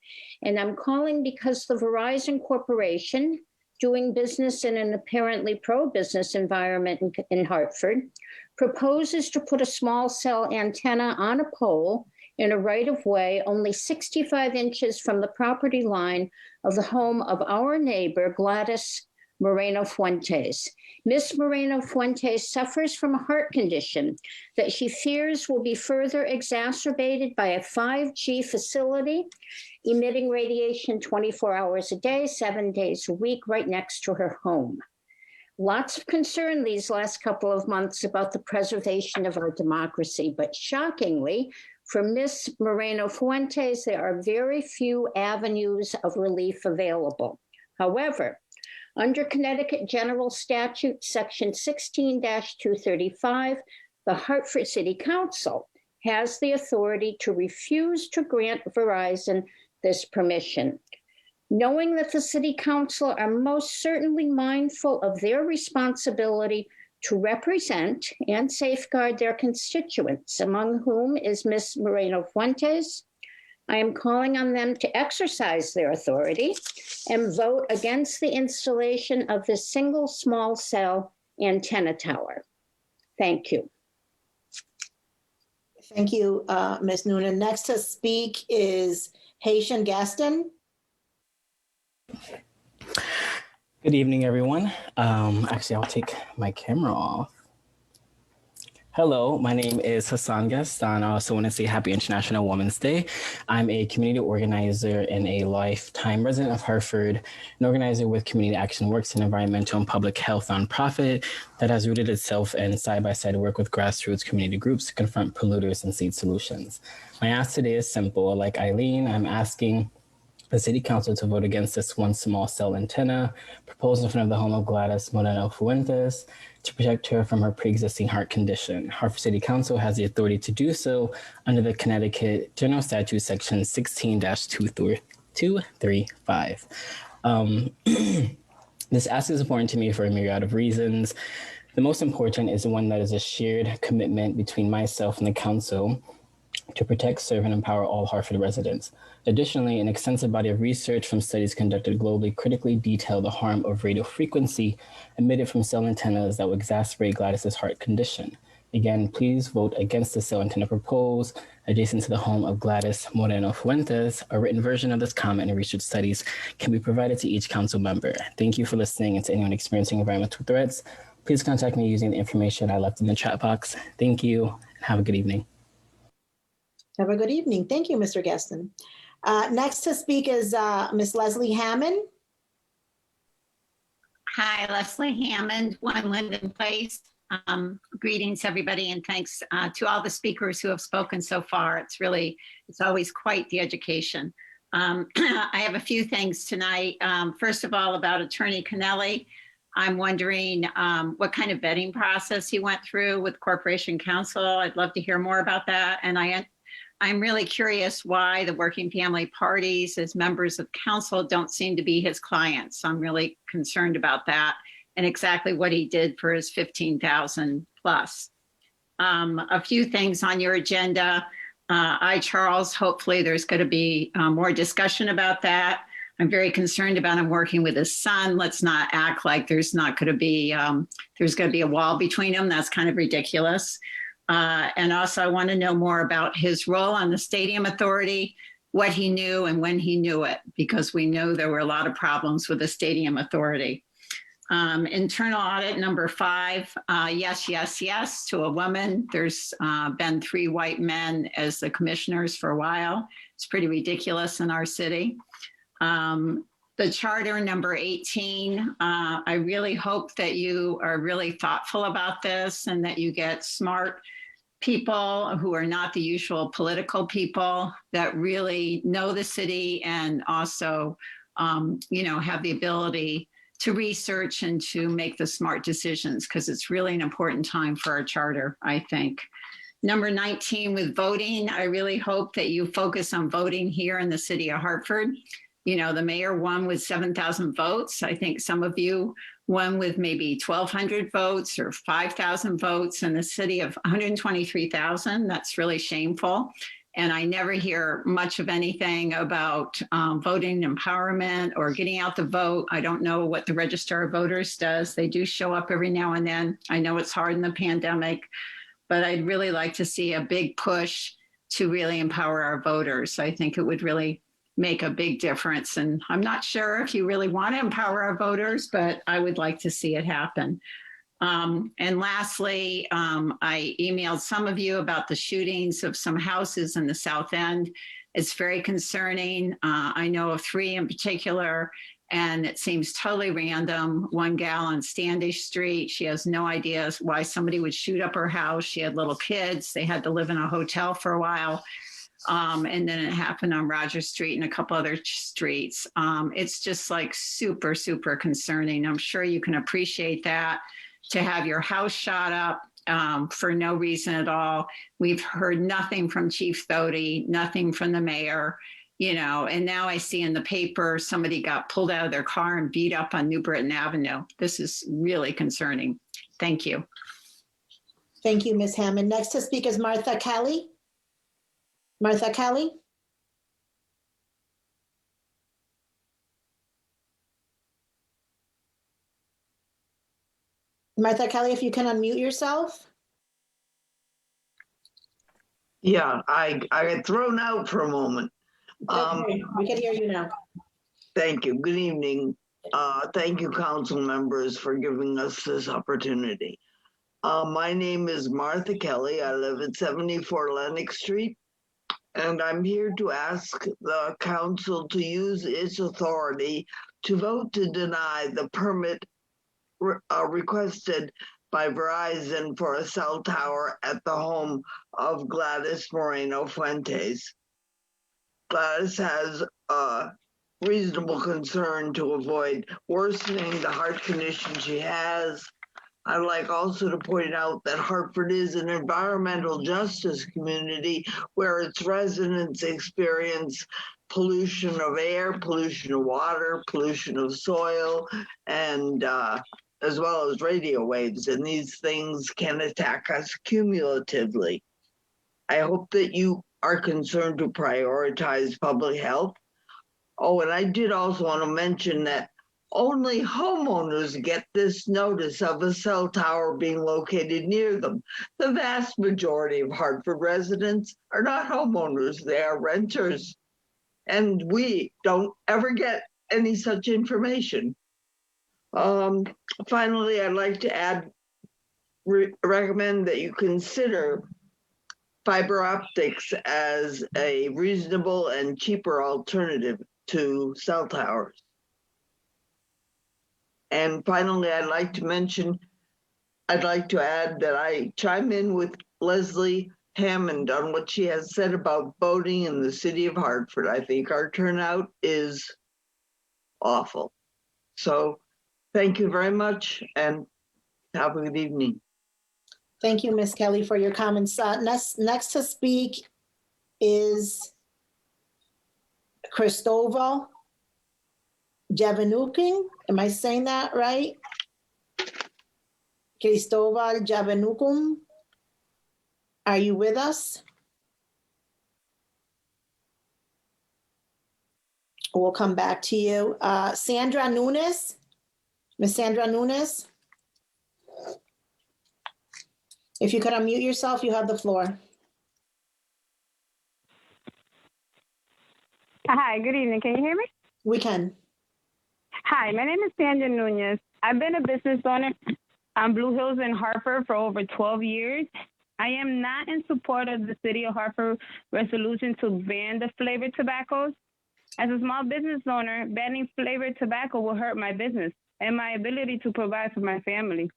and I'm calling because the Verizon Corporation, doing business in an apparently pro-business environment in Hartford, proposes to put a small cell antenna on a pole in a right-of-way only 65 inches from the property line of the home of our neighbor, Gladys Moreno Fuentes. Miss Moreno Fuentes suffers from a heart condition that she fears will be further exacerbated by a 5G facility emitting radiation 24 hours a day, 7 days a week, right next to her home. Lots of concern these last couple of months about the preservation of our democracy, but shockingly, for Miss Moreno Fuentes, there are very few avenues of relief available. However, under Connecticut General Statute, Section 16-235, the Hartford City Council has the authority to refuse to grant Verizon this permission. Knowing that the City Council are most certainly mindful of their responsibility to represent and safeguard their constituents, among whom is Ms. Moreno Fuentes, I am calling on them to exercise their authority and vote against the installation of this single small cell antenna tower. Thank you. Thank you, Ms. Noonan. Next to speak is Haitian Gaston. Good evening, everyone. Actually, I'll take my camera off. Hello, my name is Hassan Gaston. I also want to say Happy International Women's Day. I'm a community organizer and a lifetime resident of Hartford, an organizer with Community Action Works, an environmental and public health nonprofit that has rooted itself in side-by-side work with grassroots community groups to confront polluters and seek solutions. My ask today is simple. Like Eileen, I'm asking the City Council to vote against this one small cell antenna proposed in front of the home of Gladys Moreno Fuentes to protect her from her pre-existing heart condition. Hartford City Council has the authority to do so under the Connecticut General Statute, Section 16-235. This ask is important to me for a myriad of reasons. The most important is the one that is a shared commitment between myself and the council to protect, serve, and empower all Hartford residents. Additionally, an extensive body of research from studies conducted globally critically detail the harm of radio frequency emitted from cell antennas that would exacerbate Gladys's heart condition. Again, please vote against the cell antenna proposed adjacent to the home of Gladys Moreno Fuentes. A written version of this comment and research studies can be provided to each council member. Thank you for listening, and to anyone experiencing environmental threats, please contact me using the information I left in the chat box. Thank you, and have a good evening. Have a good evening. Thank you, Mr. Gaston. Next to speak is Ms. Leslie Hammond. Hi, Leslie Hammond, 1 Linden Place. Greetings, everybody, and thanks to all the speakers who have spoken so far. It's always quite the education. I have a few things tonight. First of all, about Attorney Cannelli. I'm wondering what kind of vetting process he went through with Corporation Counsel. I'd love to hear more about that. And I'm really curious why the working family parties as members of council don't seem to be his clients. I'm really concerned about that and exactly what he did for his 15,000 plus. A few things on your agenda. Charles, hopefully there's going to be more discussion about that. I'm very concerned about him working with his son. Let's not act like there's not going to be, there's going to be a wall between them. That's kind of ridiculous. And also I want to know more about his role on the Stadium Authority, what he knew and when he knew it, because we know there were a lot of problems with the Stadium Authority. Internal audit number 5, yes, yes, yes to a woman. There's been 3 white men as the commissioners for a while. It's pretty ridiculous in our city. The charter number 18, I really hope that you are really thoughtful about this and that you get smart people who are not the usual political people that really know the city and also, have the ability to research and to make the smart decisions, because it's really an important time for our charter, I think. Number 19 with voting, I really hope that you focus on voting here in the city of Hartford. The mayor won with 7,000 votes. I think some of you won with maybe 1,200 votes or 5,000 votes in the city of 123,000. That's really shameful. And I never hear much of anything about voting empowerment or getting out the vote. I don't know what the Register of Voters does. They do show up every now and then. I know it's hard in the pandemic, but I'd really like to see a big push to really empower our voters. I think it would really make a big difference. And I'm not sure if you really want to empower our voters, but I would like to see it happen. And lastly, I emailed some of you about the shootings of some houses in the South End. It's very concerning. I know of 3 in particular, and it seems totally random. One gal on Standish Street, she has no idea why somebody would shoot up her house. She had little kids. They had to live in a hotel for a while. And then it happened on Rogers Street and a couple other streets. It's just like super, super concerning. I'm sure you can appreciate that, to have your house shot up for no reason at all. We've heard nothing from Chief Thody, nothing from the mayor, and now I see in the paper somebody got pulled out of their car and beat up on New Britain Avenue. This is really concerning. Thank you. Thank you, Ms. Hammond. Next to speak is Martha Kelly. Martha Kelly. Martha Kelly, if you can unmute yourself. Yeah, I got thrown out for a moment. Okay, we can hear you now. Thank you. Good evening. Thank you, council members, for giving us this opportunity. My name is Martha Kelly. I live at 74 Lenox Street, and I'm here to ask the council to use its authority to vote to deny the permit requested by Verizon for a cell tower at the home of Gladys Moreno Fuentes. Gladys has a reasonable concern to avoid worsening the heart condition she has. I'd like also to point out that Hartford is an environmental justice community where its residents experience pollution of air, pollution of water, pollution of soil, and as well as radio waves. And these things can attack us cumulatively. I hope that you are concerned to prioritize public health. Oh, and I did also want to mention that only homeowners get this notice of a cell tower being located near them. The vast majority of Hartford residents are not homeowners, they are renters. And we don't ever get any such information. Finally, I'd like to recommend that you consider fiber optics as a reasonable and cheaper alternative to cell towers. And finally, I'd like to add that I chime in with Leslie Hammond on what she has said about voting in the city of Hartford. I think our turnout is awful. So thank you very much and have a good evening. Thank you, Ms. Kelly, for your comments. Next to speak is Cristobal Javanukin. Am I saying that right? Cristobal Javanukum. Are you with us? We'll come back to you. Sandra Nunes. Ms. Sandra Nunes. If you could unmute yourself, you have the floor. Hi, good evening. Can you hear me? We can. Hi, my name is Sandra Nunez. I've been a business owner on Blue Hills in Hartford for over 12 years. I am not in support of the City of Hartford resolution to ban the flavored tobaccos. As a small business owner, banning flavored tobacco will hurt my business and my ability to provide for my family.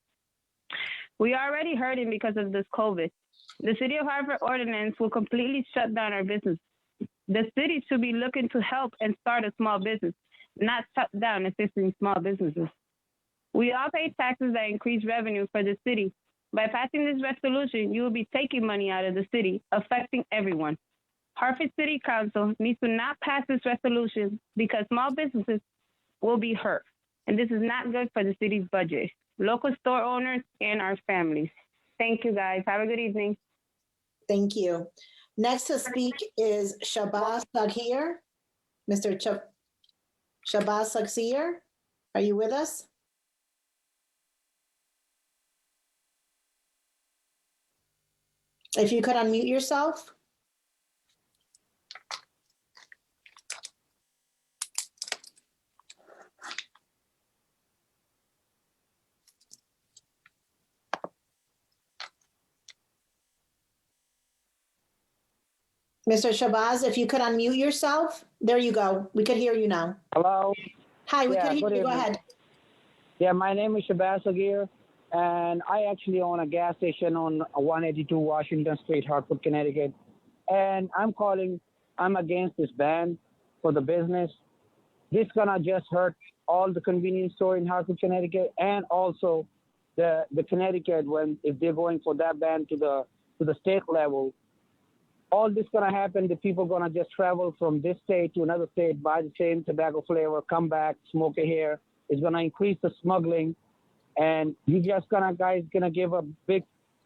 We are already hurting because of this COVID. The City of Hartford ordinance will completely shut down our business. The city should be looking to help and start a small business, not shut down existing small businesses. We all pay taxes that increase revenue for the city. By passing this resolution, you will be taking money out of the city, affecting everyone. Hartford City Council needs to not pass this resolution because small businesses will be hurt. And this is not good for the city's budget, local store owners, and our families. Thank you, guys. Have a good evening. Thank you. Next to speak is Shabazz Saghir. Mr. Shabazz Saghir, are you with us? If you could unmute yourself. Mr. Shabazz, if you could unmute yourself. There you go. We could hear you now. Hello. Hi, we Yeah, could hear good you. Go evening. ahead. Yeah, my name is Shabazz Saghir, and I actually own a gas station on 182 Washington Street, Hartford, Connecticut. And I'm against this ban for the business. This gonna just hurt all the convenience store in Hartford, Connecticut, and also the Connecticut if they're going for that ban to the state level. All this gonna happen, the people gonna just travel from this state to another state, buy the same tobacco flavor, come back, smoke it here. It's gonna increase the smuggling, and you just gonna give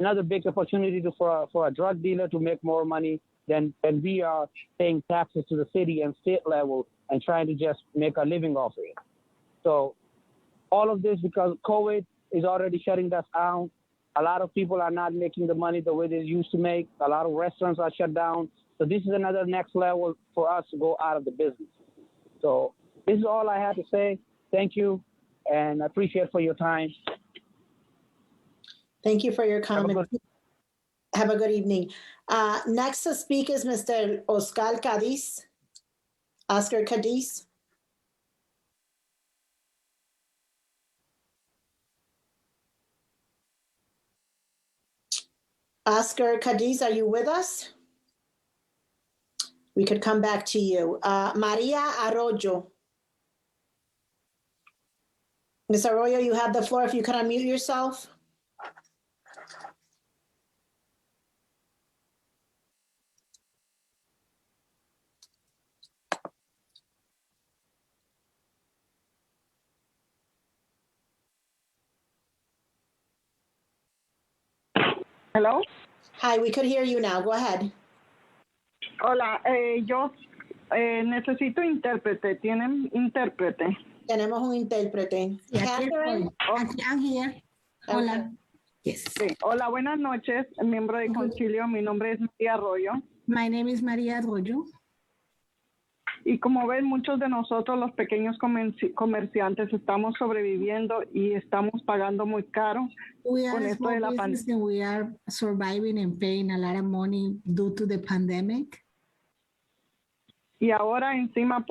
another big opportunity for a drug dealer to make more money than we are paying taxes to the city and state level and trying to just make a living off it. So all of this because COVID is already shutting us down. A lot of people are not making the money the way they used to make. A lot of restaurants are shut down. So this is another next level for us to go out of the business. So this is all I have to say. Thank you, and I appreciate for your time. Thank you for your comment. Have a good evening. Next to speak is Mr. Oscar Cadiz. Oscar Cadiz. Oscar Cadiz, are you with us? We could come back to you. Maria Arroyo. Ms. Arroyo, you have the floor. If you could unmute yourself. Hello. Hi, we could hear you now. Go ahead. Hola, yo necesito intérprete. ¿Tienen intérprete? Tenemos un intérprete. Catherine. I'm here. Hola. Yes. Sí. Hola, buenas noches, miembro de Concilio. Mi nombre es María Arroyo. My name is María Arroyo. Y como ven, muchos de nosotros, los pequeños comerciantes, estamos sobreviviendo y estamos pagando muy caro We con are a esto de small la business pandemia. and we are surviving and paying a lot of money due to the pandemic. y ahora encima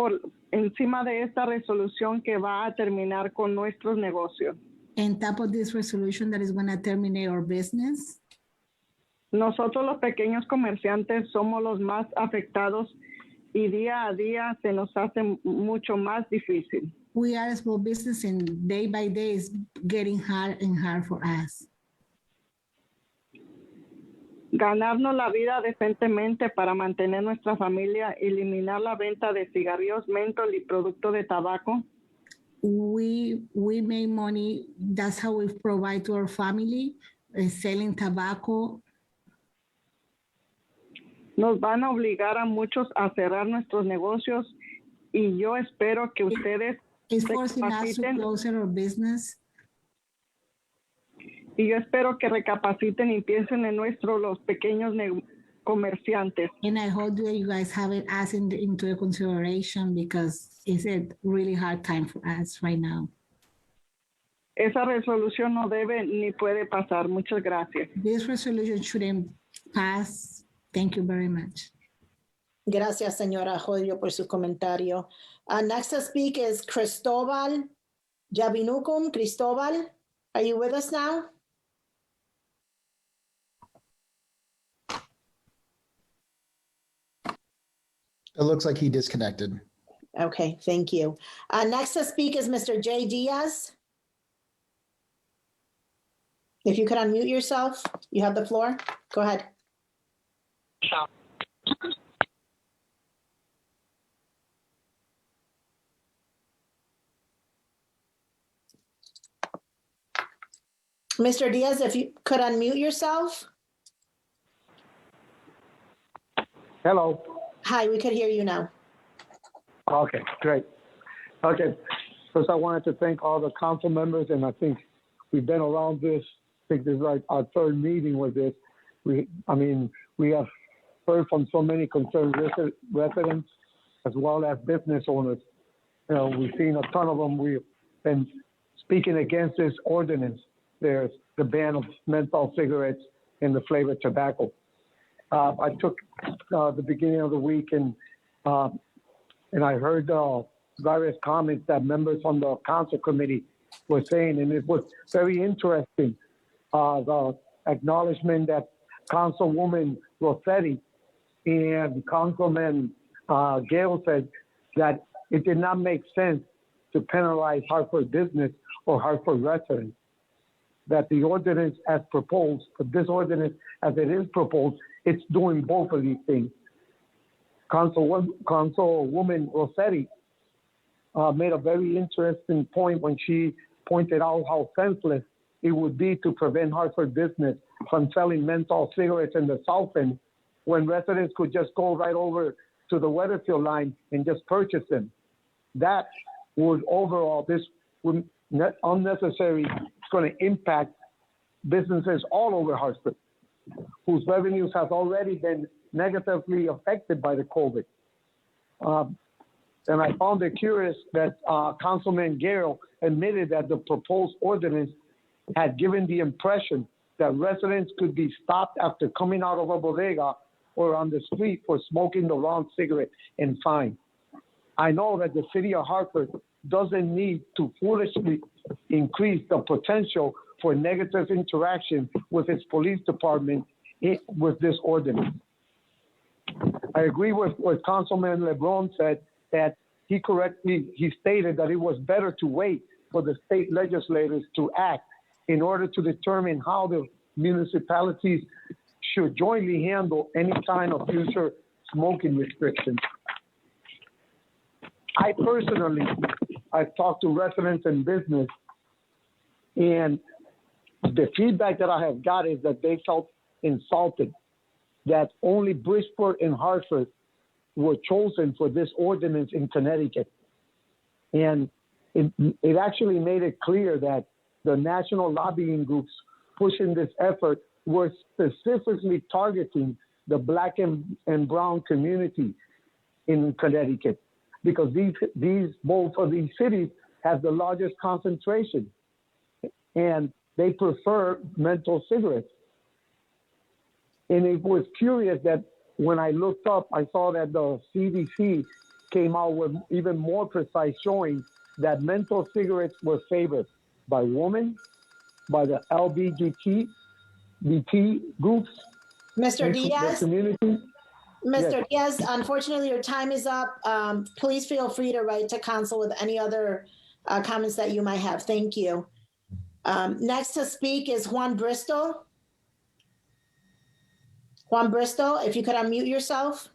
de esta resolución que va a terminar con nuestros negocios. On top of this resolution that is going to terminate our business, Nosotros los pequeños comerciantes somos los más afectados y día a día se nos hace mucho más difícil. we are a small business and day by day is getting hard and hard for us. Ganarnos la vida decentemente para mantener nuestra familia, eliminar la venta de cigarrillos, menthol y productos de tabaco. We make money. That's how we provide to our family, selling tobacco. Nos van a obligar a muchos a cerrar nuestros negocios y yo espero que ustedes It's forcing us to close our business. y yo espero que recapaciten y piensen en los pequeños comerciantes. And I hope that you guys have it as into consideration because it's a really hard time for us right now. Esa resolución no debe ni puede pasar. Muchas gracias. This resolution shouldn't pass. Thank you very much. Gracias, señora Jodio, por su comentario. Next to speak is Cristobal Jabinukum. Cristobal, are you with us now? It looks like he disconnected. Okay, thank you. Next to speak is Mr. Jay Diaz. If you could unmute yourself, you have the floor. Go ahead. Mr. Diaz, if you could unmute yourself. Hello. Hi, we could hear you now. Okay, great. Okay, first I wanted to thank all the council members, and I think we've been around this. I think this is like our third meeting with this. We have heard from so many concerned residents as well as business owners. You know, we've seen a ton of them. We've been speaking against this ordinance. There's the ban of menthol cigarettes and the flavored tobacco. I took the beginning of the week and I heard various comments that members on the council committee were saying, and it was very interesting. The acknowledgement that Councilwoman Rossetti and Councilman Gale said that it did not make sense to penalize Hartford business or Hartford residents. That the ordinance as proposed, this ordinance as it is proposed, it's doing both of these things. Councilwoman Rossetti made a very interesting point when she pointed out how senseless it would be to prevent Hartford business from selling menthol cigarettes in the South End when residents could just go right over to the Weatherfield line and just purchase them. That would overall, this would unnecessary, it's going to impact businesses all over Hartford, whose revenues have already been negatively affected by the COVID. And I found it curious that Councilman Gale admitted that the proposed ordinance had given the impression that residents could be stopped after coming out of a bodega or on the street for smoking the wrong cigarette and fined. I know that the city of Hartford doesn't need to foolishly increase the potential for negative interaction with its police department with this ordinance. I agree with what Councilman LeBron said, that he stated that it was better to wait for the state legislators to act in order to determine how the municipalities should jointly handle any kind of future smoking restrictions. I personally, I've talked to residents and business, and the feedback that I have got is that they felt insulted that only Bridgeport and Hartford were chosen for this ordinance in Connecticut. And it actually made it clear that the national lobbying groups pushing this effort were specifically targeting the Black and brown community in Connecticut, because both of these cities have the largest concentration, and they prefer menthol cigarettes. And it was curious that when I looked up, I saw that the CDC came out with even more precise showing that menthol cigarettes were favored by women, by the LGBT groups, Mr. and Diaz? the community. Mr. Yes. Diaz, unfortunately, your time is up. Please feel free to write to council with any other comments that you might have. Thank you. Next to speak is Juan Bristol. Juan Bristol, if you could unmute yourself.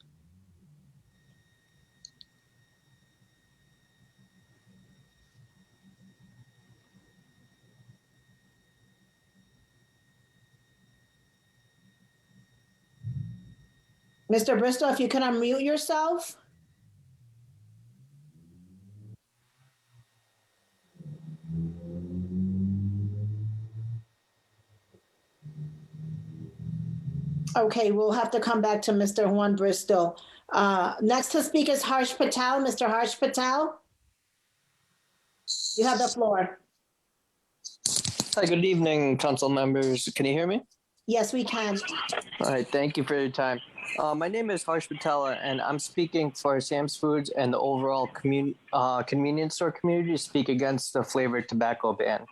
Mr. Bristol, if you could unmute yourself. Okay, we'll have to come back to Mr. Juan Bristol. Next to speak is Harsh Patel. Mr. Harsh Patel, you have the floor. Hi, good evening, council members. Can you hear me? Yes, we can. All right, thank you for your time. My name is Harsh Patella, and I'm speaking for Sam's Foods and the overall convenience store community to speak against the flavored tobacco ban.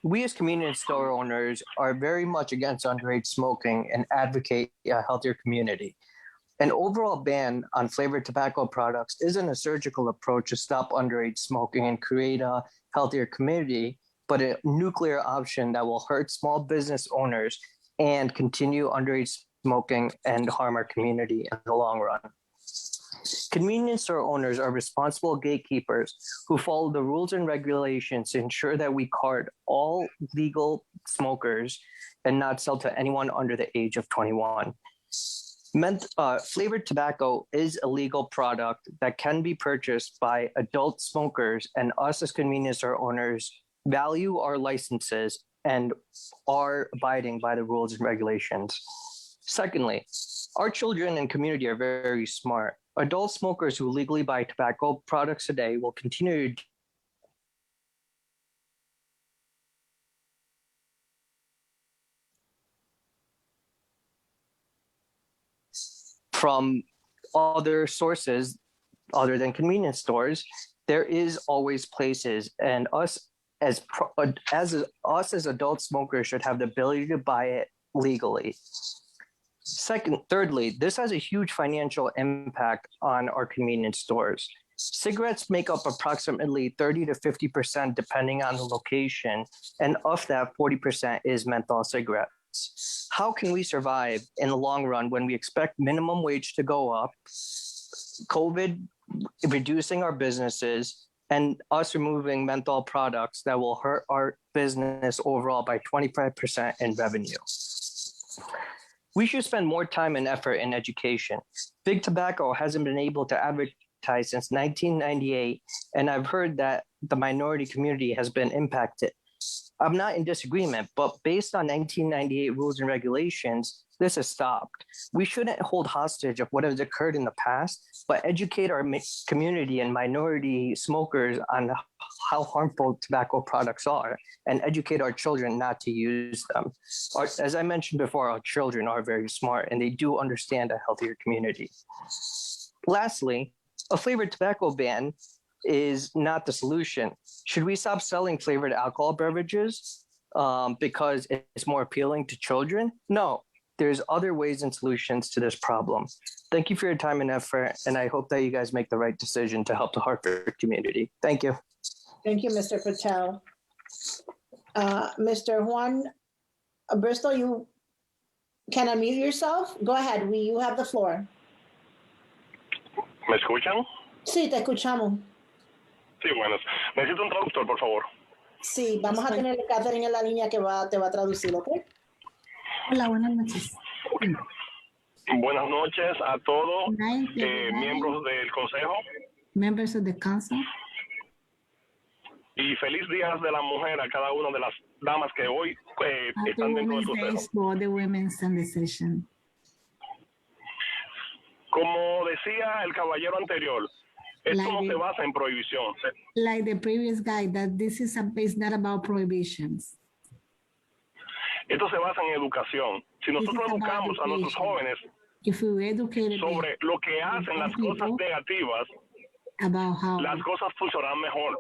We as convenience store owners are very much against underage smoking and advocate a healthier community. An overall ban on flavored tobacco products isn't a surgical approach to stop underage smoking and create a healthier community, but a nuclear option that will hurt small business owners and continue underage smoking and harm our community in the long run. Convenience store owners are responsible gatekeepers who follow the rules and regulations to ensure that we card all legal smokers and not sell to anyone under the age of 21. Flavored tobacco is a legal product that can be purchased by adult smokers, and us as convenience store owners value our licenses and are abiding by the rules and regulations. Secondly, our children and community are very smart. Adult smokers who legally buy tobacco products today will continue to from other sources other than convenience stores. There is always places, and us as adult smokers should have the ability to buy it legally. Thirdly, this has a huge financial impact on our convenience stores. Cigarettes make up approximately 30 to 50% depending on the location, and of that, 40% is menthol cigarettes. How can we survive in the long run when we expect minimum wage to go up, COVID reducing our businesses, and us removing menthol products that will hurt our business overall by 25% in revenue? We should spend more time and effort in education. Big Tobacco hasn't been able to advertise since 1998, and I've heard that the minority community has been impacted. I'm not in disagreement, but based on 1998 rules and regulations, this has stopped. We shouldn't hold hostage of what has occurred in the past, but educate our community and minority smokers on how harmful tobacco products are and educate our children not to use them. As I mentioned before, our children are very smart and they do understand a healthier community. Lastly, a flavored tobacco ban is not the solution. Should we stop selling flavored alcohol beverages because it's more appealing to children? No. There's other ways and solutions to this problem. Thank you for your time and effort, and I hope that you guys make the right decision to help the Hartford community. Thank you. Thank you, Mr. Patel. Mr. Juan Bristol, you can unmute yourself. Go ahead, you have the floor. ¿Me escuchan? Sí, te escuchamos. Sí, buenas. Necesito un traductor, por favor. Sí, vamos a tener a Catherine en la línea que te va a traducir, ¿ok? Hola, buenas noches. Buenas noches a todos, miembros del Consejo. Members of the council. Y feliz Día de la Mujer a cada una de las damas que hoy están dentro del Consejo. For the women's and the session. Como decía el caballero anterior, esto no se basa en prohibición. Like the previous guy, that this is not about prohibitions. Esto se basa en educación. Si nosotros educamos a nuestros jóvenes If we educated sobre lo que hacen las cosas negativas, about how las cosas funcionarán mejor.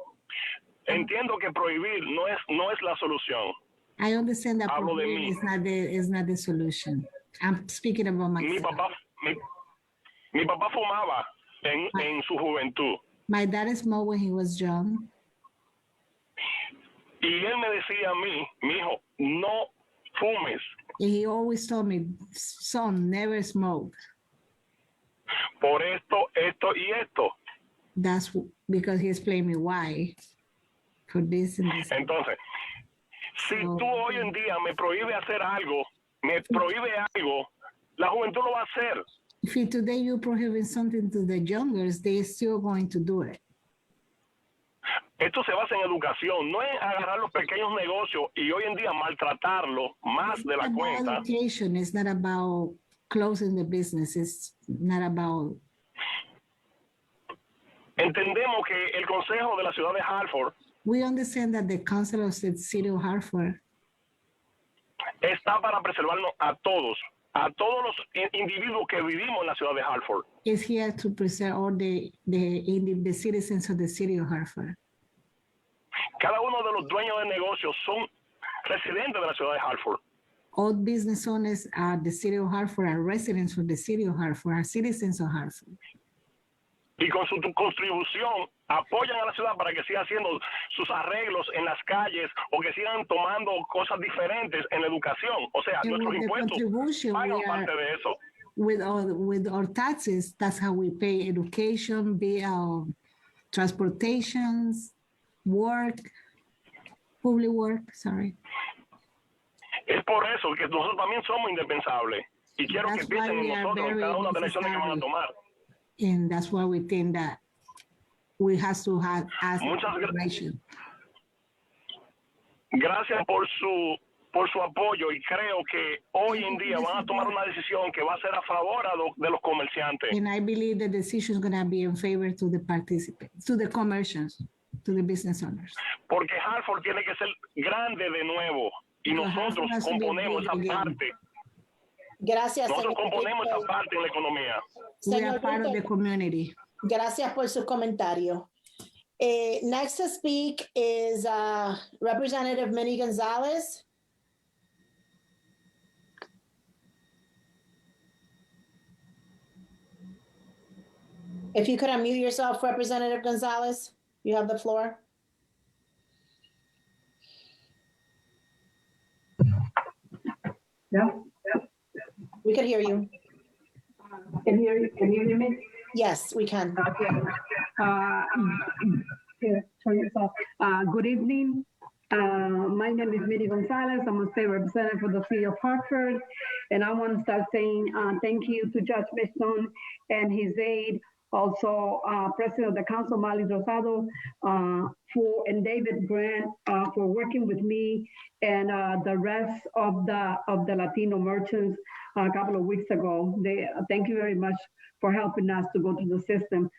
Entiendo que prohibir no es la solución. I understand that Hablo de prohibiting mí. is not the solution. I'm speaking about Mi myself. papá fumaba en su juventud. My dad smoked when he was young. Y él me decía a mí, mijo, no fumes. And he always told me, son, never smoke. Por esto y esto. That's because he explained me why. For this and this. Entonces, si tú hoy en día me prohíbe hacer algo, la juventud lo va a hacer. If today you prohibit something to the youngers, they're still going to do it. Esto se basa en educación, no en agarrar los pequeños negocios y hoy en día maltratarlos más de la cuenta. Education is not about closing the business. It's not about. Entendemos que el Consejo de la Ciudad de Hartford We understand that the Council of the City of Hartford está para preservarnos a todos los individuos que vivimos en la ciudad de Hartford. is here to preserve all the citizens of the city of Hartford. Cada uno de los dueños de negocios son residentes de la ciudad de Hartford. All business owners at the city of Hartford are residents of the city of Hartford, are citizens of Hartford. Y con su contribución apoyan a la ciudad para que siga haciendo sus arreglos en las calles o que sigan tomando cosas diferentes en la educación. O sea, And nuestros with the impuestos contribution, pagan we are- parte de eso. With our taxes, that's how we pay education, transportations, work, public work, sorry. Es por eso que nosotros también somos indispensables. Y quiero que That's why piensen en we are nosotros en very cada una de las decisiones que van a necessary. tomar. And that's why we think that we have to have ask Muchas information. Gracias por su apoyo y creo que hoy en día van a tomar una decisión que va a ser a favor de los comerciantes. And I believe the decision is going to be in favor to the participants, to the commercials, to the business owners. Porque Hartford tiene que ser grande de nuevo y Because nosotros Hartford has to be componemos big esa again. parte. Gracias, Nosotros señor componemos Víctor. esa parte en la economía. We are Señor part of the Víctor, community. gracias por su comentario. Next to speak is Representative Minnie Gonzalez. If you could unmute yourself, Representative Gonzalez, you have the floor. Yeah. We could hear you. Can you hear me? Yes, we can. Okay. Here, turn yourself. Good evening. My name is Miri Gonzalez. I'm a state representative for the city of Hartford. And I want to start saying thank you to Judge Beston and his aide, also President of the Council, Mali Rosado, and David Grant for working with me and the rest of the Latino merchants a couple of weeks ago. Thank you very much for helping us to go through the system.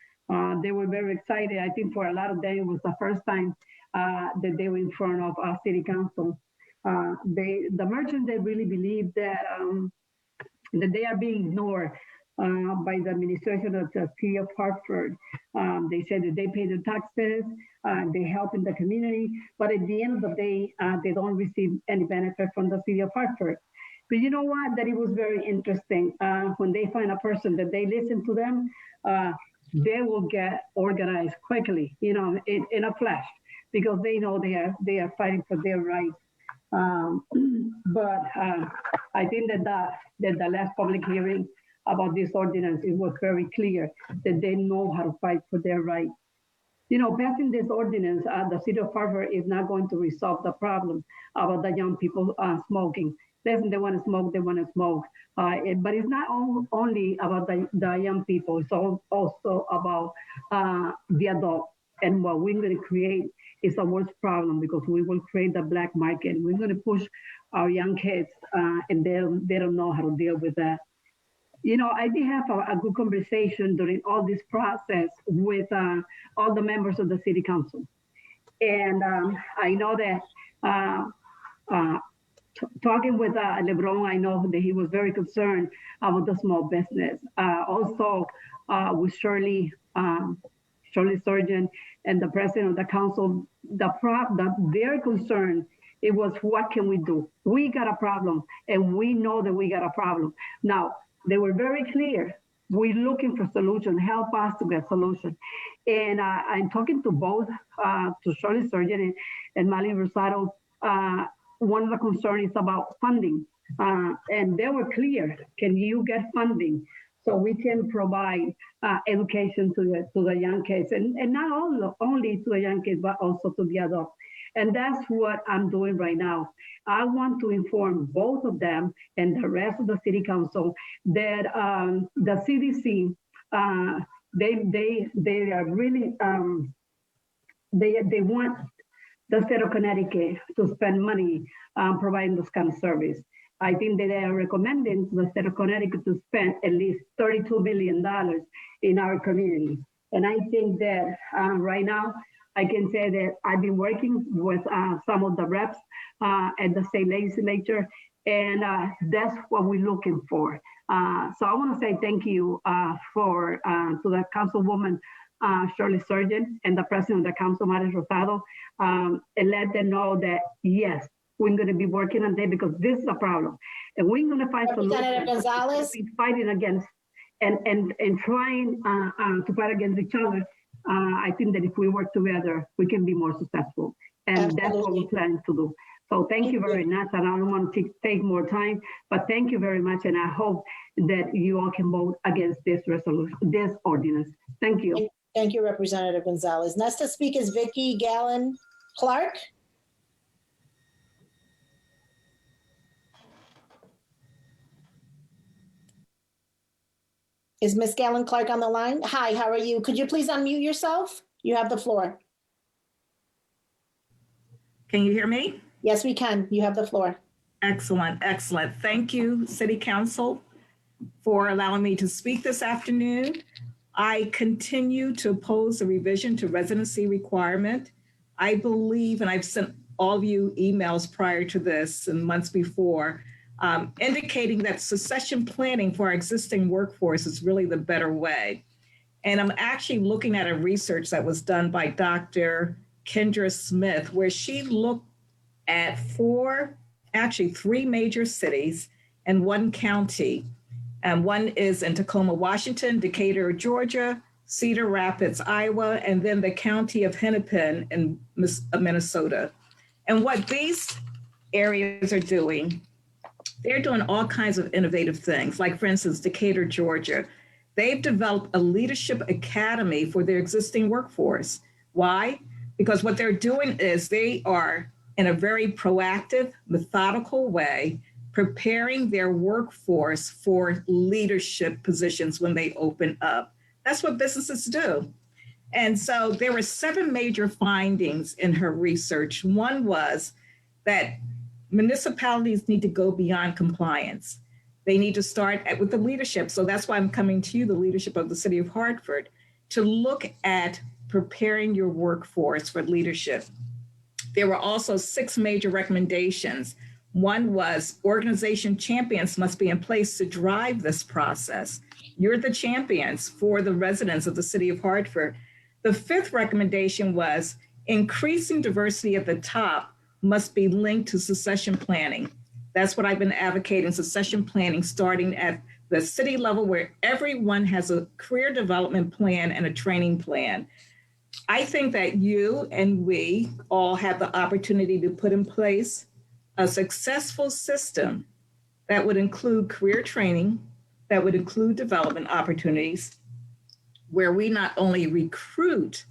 They were very excited. I think for a lot of them, it was the first time that they were in front of city council. The merchants, they really believe that they are being ignored by the administration of the city of Hartford. They said that they pay their taxes, they help in the community, but at the end of the day, they don't receive any benefit from the city of Hartford. But you know what? That it was very interesting. When they find a person that they listen to them, they will get organized quickly, in a flash, because they know they are fighting for their rights. But I think that the last public hearing about this ordinance, it was very clear that they know how to fight for their rights. Passing this ordinance, the city of Hartford is not going to resolve the problem about the young people smoking. Listen, they want to smoke, they want to smoke. But it's not only about the young people, it's also about the adults. And what we're going to create is a worse problem, because we will create the black market. We're going to push our young kids, and they don't know how to deal with that. I did have a good conversation during all this process with all the members of the city council. And I know that talking with LeBron, I know that he was very concerned about the small business. Also, with Shirley Surgeon and the president of the council, their concern, it was what can we do? We got a problem, and we know that we got a problem. Now, they were very clear. We're looking for solution. Help us to get solution. And I'm talking to both, to Shirley Surgeon and Mali Rosado. One of the concerns is about funding. And they were clear. Can you get funding so we can provide education to the young kids? And not only to the young kids, but also to the adults. And that's what I'm doing right now. I want to inform both of them and the rest of the city council that the CDC, they are really, they want the state of Connecticut to spend money providing this kind of service. I think that they are recommending the state of Connecticut to spend at least $32 million in our community. And I think that right now, I can say that I've been working with some of the reps at the state legislature, and that's what we're looking for. So I want to say thank you to the councilwoman, Shirley Surgeon, and the president of the council, Mari Rosado, and let them know that, yes, we're going to be working on that because this is a problem. And we're going to find solutions. Representative Gonzalez. Fighting against and trying to fight against each other. I think that if we work together, we can be more successful. And Absolutely. That's what we're planning to do. So thank you very much. And I don't want to take more time, but thank you very much. And I hope that you all can vote against this resolution, this ordinance. Thank you. Thank you, Representative Gonzalez. Next to speak is Vicki Gallen Clark. Is Ms. Gallen Clark on the line? Hi, how are you? Could you please unmute yourself? You have the floor. Can you hear me? Yes, we can. You have the floor. Excellent, excellent. Thank you, City Council, for allowing me to speak this afternoon. I continue to oppose the revision to residency requirement. I believe, and I've sent all of you emails prior to this and months before, indicating that succession planning for our existing workforce is really the better way. And I'm actually looking at a research that was done by Dr. Kendra Smith, where she looked at three major cities and one county. And one is in Tacoma, Washington, Decatur, Georgia, Cedar Rapids, Iowa, and then the county of Hennepin in Minnesota. And what these areas are doing, they're doing all kinds of innovative things. Like, for instance, Decatur, Georgia, they've developed a leadership academy for their existing workforce. Why? Because what they're doing is they are, in a very proactive, methodical way, preparing their workforce for leadership positions when they open up. That's what businesses do. And so there were 7 major findings in her research. One was that municipalities need to go beyond compliance. They need to start with the leadership. So that's why I'm coming to you, the leadership of the city of Hartford, to look at preparing your workforce for leadership. There were also 6 major recommendations. One was organization champions must be in place to drive this process. You're the champions for the residents of the city of Hartford. The 5th recommendation was increasing diversity at the top must be linked to succession planning. That's what I've been advocating, succession planning, starting at the city level where everyone has a career development plan and a training plan. I think that you and we all have the opportunity to put in place a successful system that would include career training, that would include development opportunities, where we not only recruit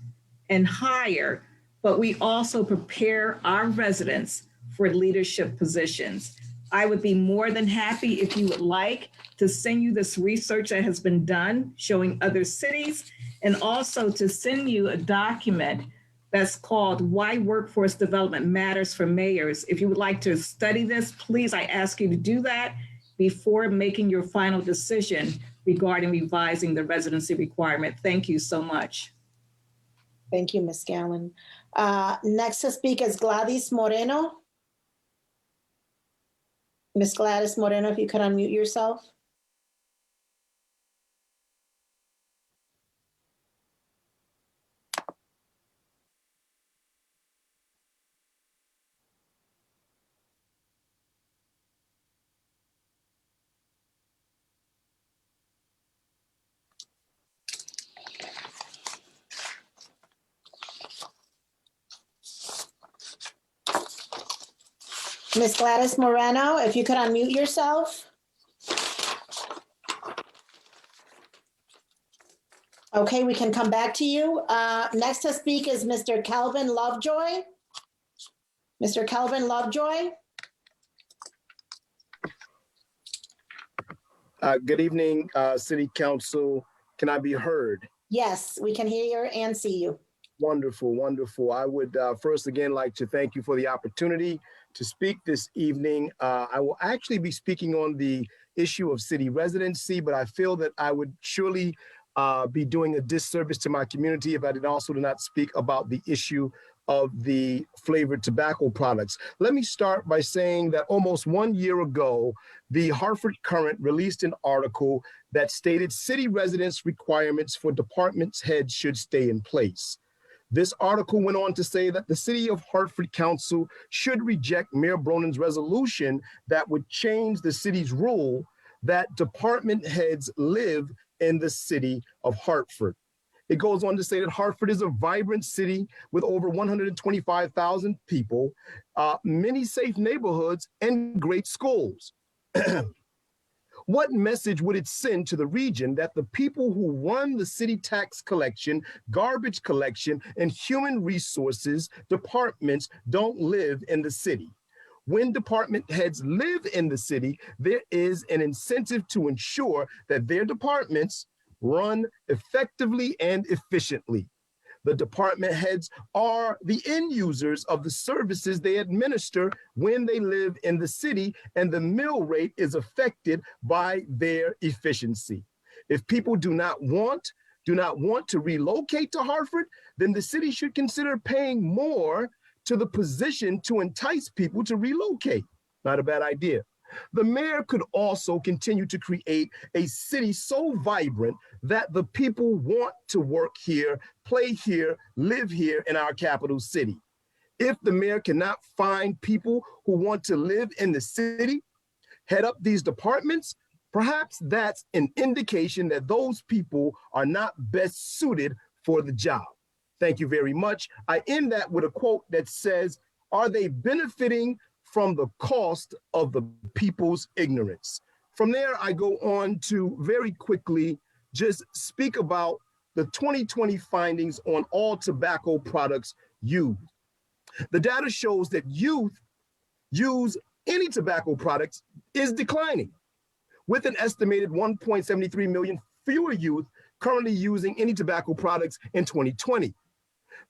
and hire, but we also prepare our residents for leadership positions. I would be more than happy if you would like to send you this research that has been done showing other cities, and also to send you a document that's called Why Workforce Development Matters for Mayors. If you would like to study this, please, I ask you to do that before making your final decision regarding revising the residency requirement. Thank you so much. Thank you, Ms. Gallen. Next to speak is Gladys Moreno. Ms. Gladys Moreno, if you could unmute yourself. Ms. Gladys Moreno, if you could unmute yourself. Okay, we can come back to you. Next to speak is Mr. Kelvin Lovejoy. Mr. Kelvin Lovejoy. Good evening, City Council. Can I be heard? Yes, we can hear you and see you. Wonderful, wonderful. I would first again like to thank you for the opportunity to speak this evening. I will actually be speaking on the issue of city residency, but I feel that I would surely be doing a disservice to my community if I did not speak about the issue of the flavored tobacco products. Let me start by saying that almost 1 year ago, the Hartford Courant released an article that stated city residence requirements for department heads should stay in place. This article went on to say that the City of Hartford Council should reject Mayor Bronin's resolution that would change the city's rule that department heads live in the city of Hartford. It goes on to say that Hartford is a vibrant city with over 125,000 people, many safe neighborhoods, and great schools. What message would it send to the region that the people who run the city tax collection, garbage collection, and human resources departments don't live in the city? When department heads live in the city, there is an incentive to ensure that their departments run effectively and efficiently. The department heads are the end users of the services they administer when they live in the city, and the mill rate is affected by their efficiency. If people do not want to relocate to Hartford, then the city should consider paying more to the position to entice people to relocate. Not a bad idea. The mayor could also continue to create a city so vibrant that the people want to work here, play here, live here in our capital city. If the mayor cannot find people who want to live in the city, head up these departments, perhaps that's an indication that those people are not best suited for the job. Thank you very much. I end that with a quote that says, "Are they benefiting from the cost of the people's ignorance?" From there, I go on to very quickly just speak about the 2020 findings on all tobacco products used. The data shows that youth use any tobacco products is declining, with an estimated 1.73 million fewer youth currently using any tobacco products in 2020.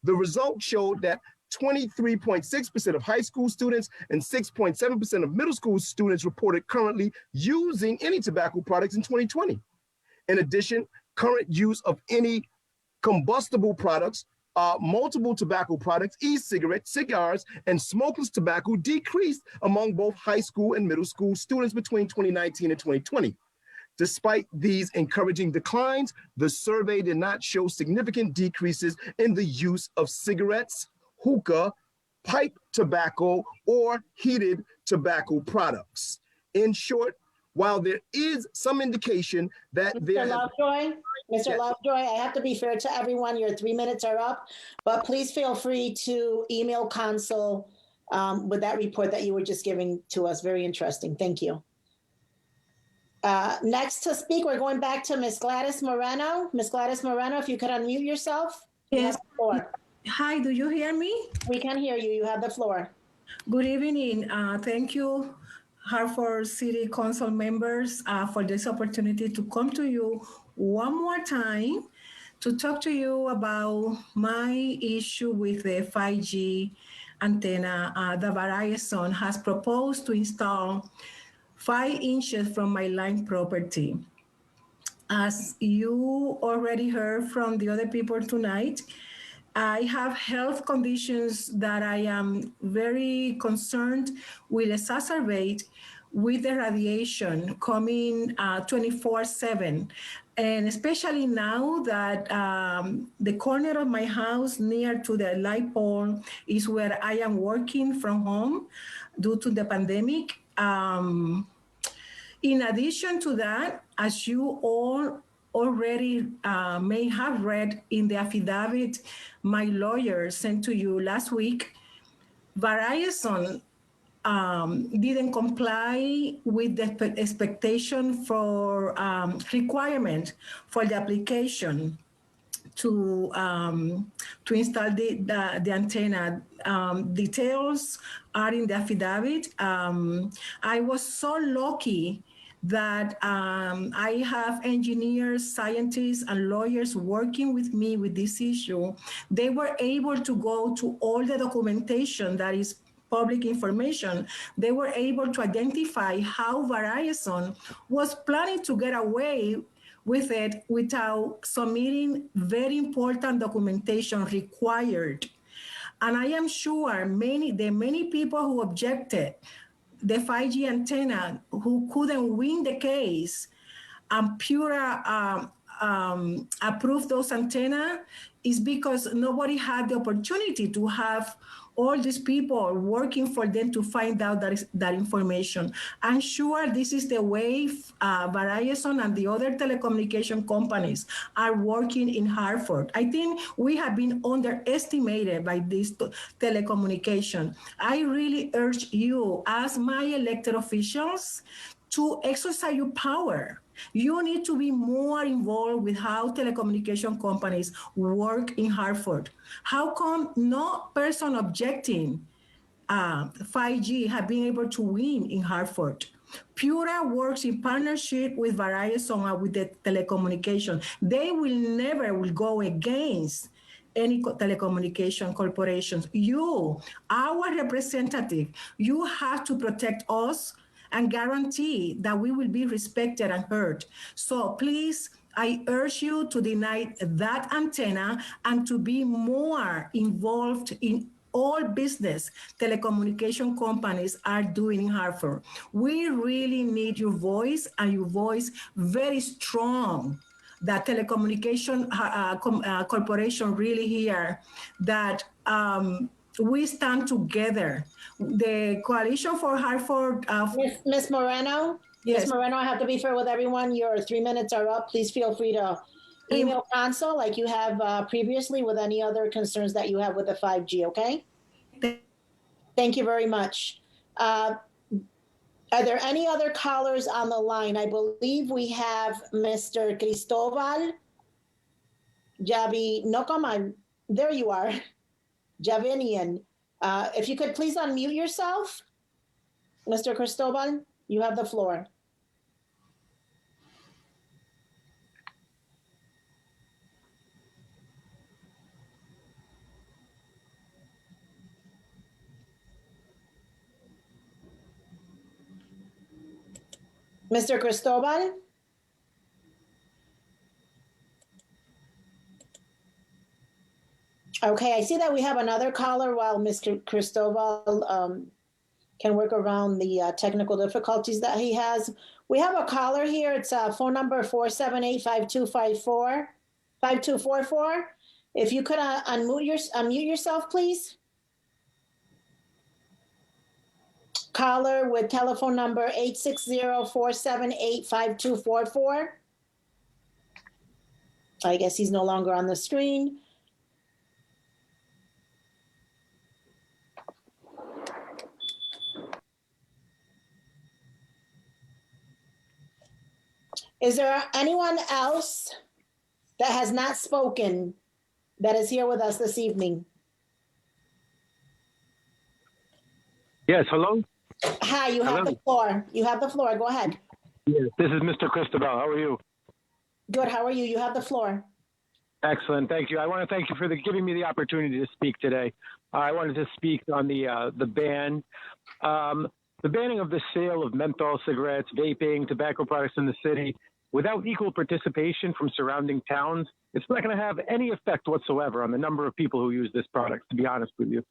The results showed that 23.6% of high school students and 6.7% of middle school students reported currently using any tobacco products in 2020. In addition, current use of any combustible products, multiple tobacco products, e-cigarettes, cigars, and smokeless tobacco decreased among both high school and middle school students between 2019 and 2020. Despite these encouraging declines, the survey did not show significant decreases in the use of cigarettes, hookah, pipe tobacco, or heated tobacco products. In short, while there is some indication that Mr. Lovejoy, I have to be fair to everyone. Your 3 minutes are up, but please feel free to email council with that report that you were just giving to us. Very interesting. Thank you. Next to speak, we're going back to Ms. Gladys Moreno. Ms. Gladys Moreno, if you could unmute yourself. Yes. Hi, do you hear me? We can hear you. You have the floor. Good evening. Thank you, Hartford City Council members, for this opportunity to come to you one more time to talk to you about my issue with the 5G antenna. The Verizon has proposed to install 5 inches from my line property. As you already heard from the other people tonight, I have health conditions that I am very concerned will exacerbate with the radiation coming 24/7. And especially now that the corner of my house near to the light pole is where I am working from home due to the pandemic. In addition to that, as you all already may have read in the affidavit my lawyer sent to you last week, Verizon didn't comply with the expectation for requirement for the application to install the antenna. Details are in the affidavit. I was so lucky that I have engineers, scientists, and lawyers working with me with this issue. They were able to go to all the documentation that is public information. They were able to identify how Verizon was planning to get away with it without submitting very important documentation required. And I am sure many people who objected the 5G antenna who couldn't win the case and Pura approved those antenna is because nobody had the opportunity to have all these people working for them to find out that information. I'm sure this is the way Verizon and the other telecommunication companies are working in Hartford. I think we have been underestimated by this telecommunication. I really urge you, as my elected officials, to exercise your power. You need to be more involved with how telecommunication companies work in Hartford. How come no person objecting 5G have been able to win in Hartford? Pura works in partnership with Verizon and with the telecommunication. They will never go against any telecommunication corporations. You, our representative, you have to protect us and guarantee that we will be respected and heard. So please, I urge you to deny that antenna and to be more involved in all business telecommunication companies are doing in Hartford. We really need your voice, and your voice very strong. That telecommunication corporation really here that we stand together. The Coalition for Hartford. Ms. Moreno? Yes. Ms. Moreno, I have to be fair with everyone. Your 3 minutes are up. Please feel free to email council like you have previously with any other concerns that you have with the 5G, okay? Thank you very much. Are there any other callers on the line? I believe we have Mr. Cristobal Javi. No, come on. There you are. Javinian. If you could please unmute yourself. Mr. Cristobal, you have the floor. Mr. Cristobal? Okay, I see that we have another caller while Mr. Cristobal can work around the technical difficulties that he has. We have a caller here. It's phone number 478-5244. If you could unmute yourself, please. Caller with telephone number 860-478-5244. I guess he's no longer on the screen. Is there anyone else that has not spoken that is here with us this evening? Yes, hello? Hi, you have the floor. You have the floor. Go ahead. Yes, this is Mr. Cristobal. How are you? Good. How are you? You have the floor. Excellent. Thank you. I want to thank you for giving me the opportunity to speak today. I wanted to speak on the ban. The banning of the sale of menthol cigarettes, vaping, tobacco products in the city without equal participation from surrounding towns, it's not going to have any effect whatsoever on the number of people who use this product, to be honest with you.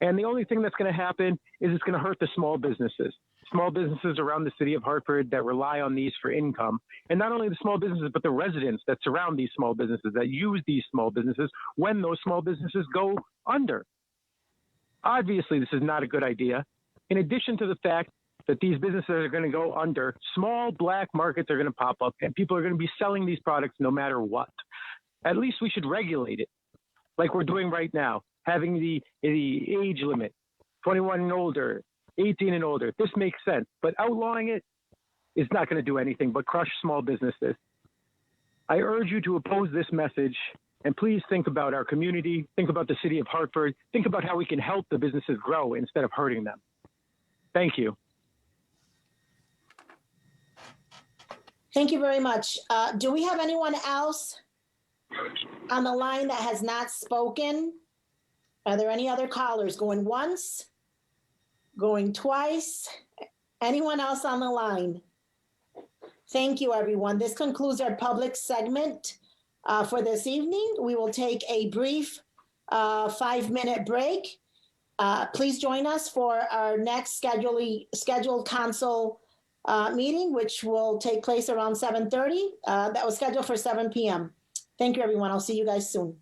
And the only thing that's going to happen is it's going to hurt the small businesses. small businesses around the city of Hartford that rely on these for income. And not only the small businesses, but the residents that surround these small businesses, that use these small businesses when those small businesses go under. Obviously, this is not a good idea. In addition to the fact that these businesses are going to go under, small black markets are going to pop up and people are going to be selling these products no matter what. At least we should regulate it like we're doing right now, having the age limit, 21 and older, 18 and older. This makes sense, but outlawing it is not going to do anything but crush small businesses. I urge you to oppose this message, and please think about our community, think about the city of Hartford, think about how we can help the businesses grow instead of hurting them. Thank you. Thank you very much. Do we have anyone else on the line that has not spoken? Are there any other callers going once, going twice? Anyone else on the line? Thank you, everyone. This concludes our public segment for this evening. We will take a brief 5-minute break. Please join us for our next scheduled council meeting, which will take place around 7:30. That was scheduled for 7 p.m. Thank you, everyone. I'll see you guys soon.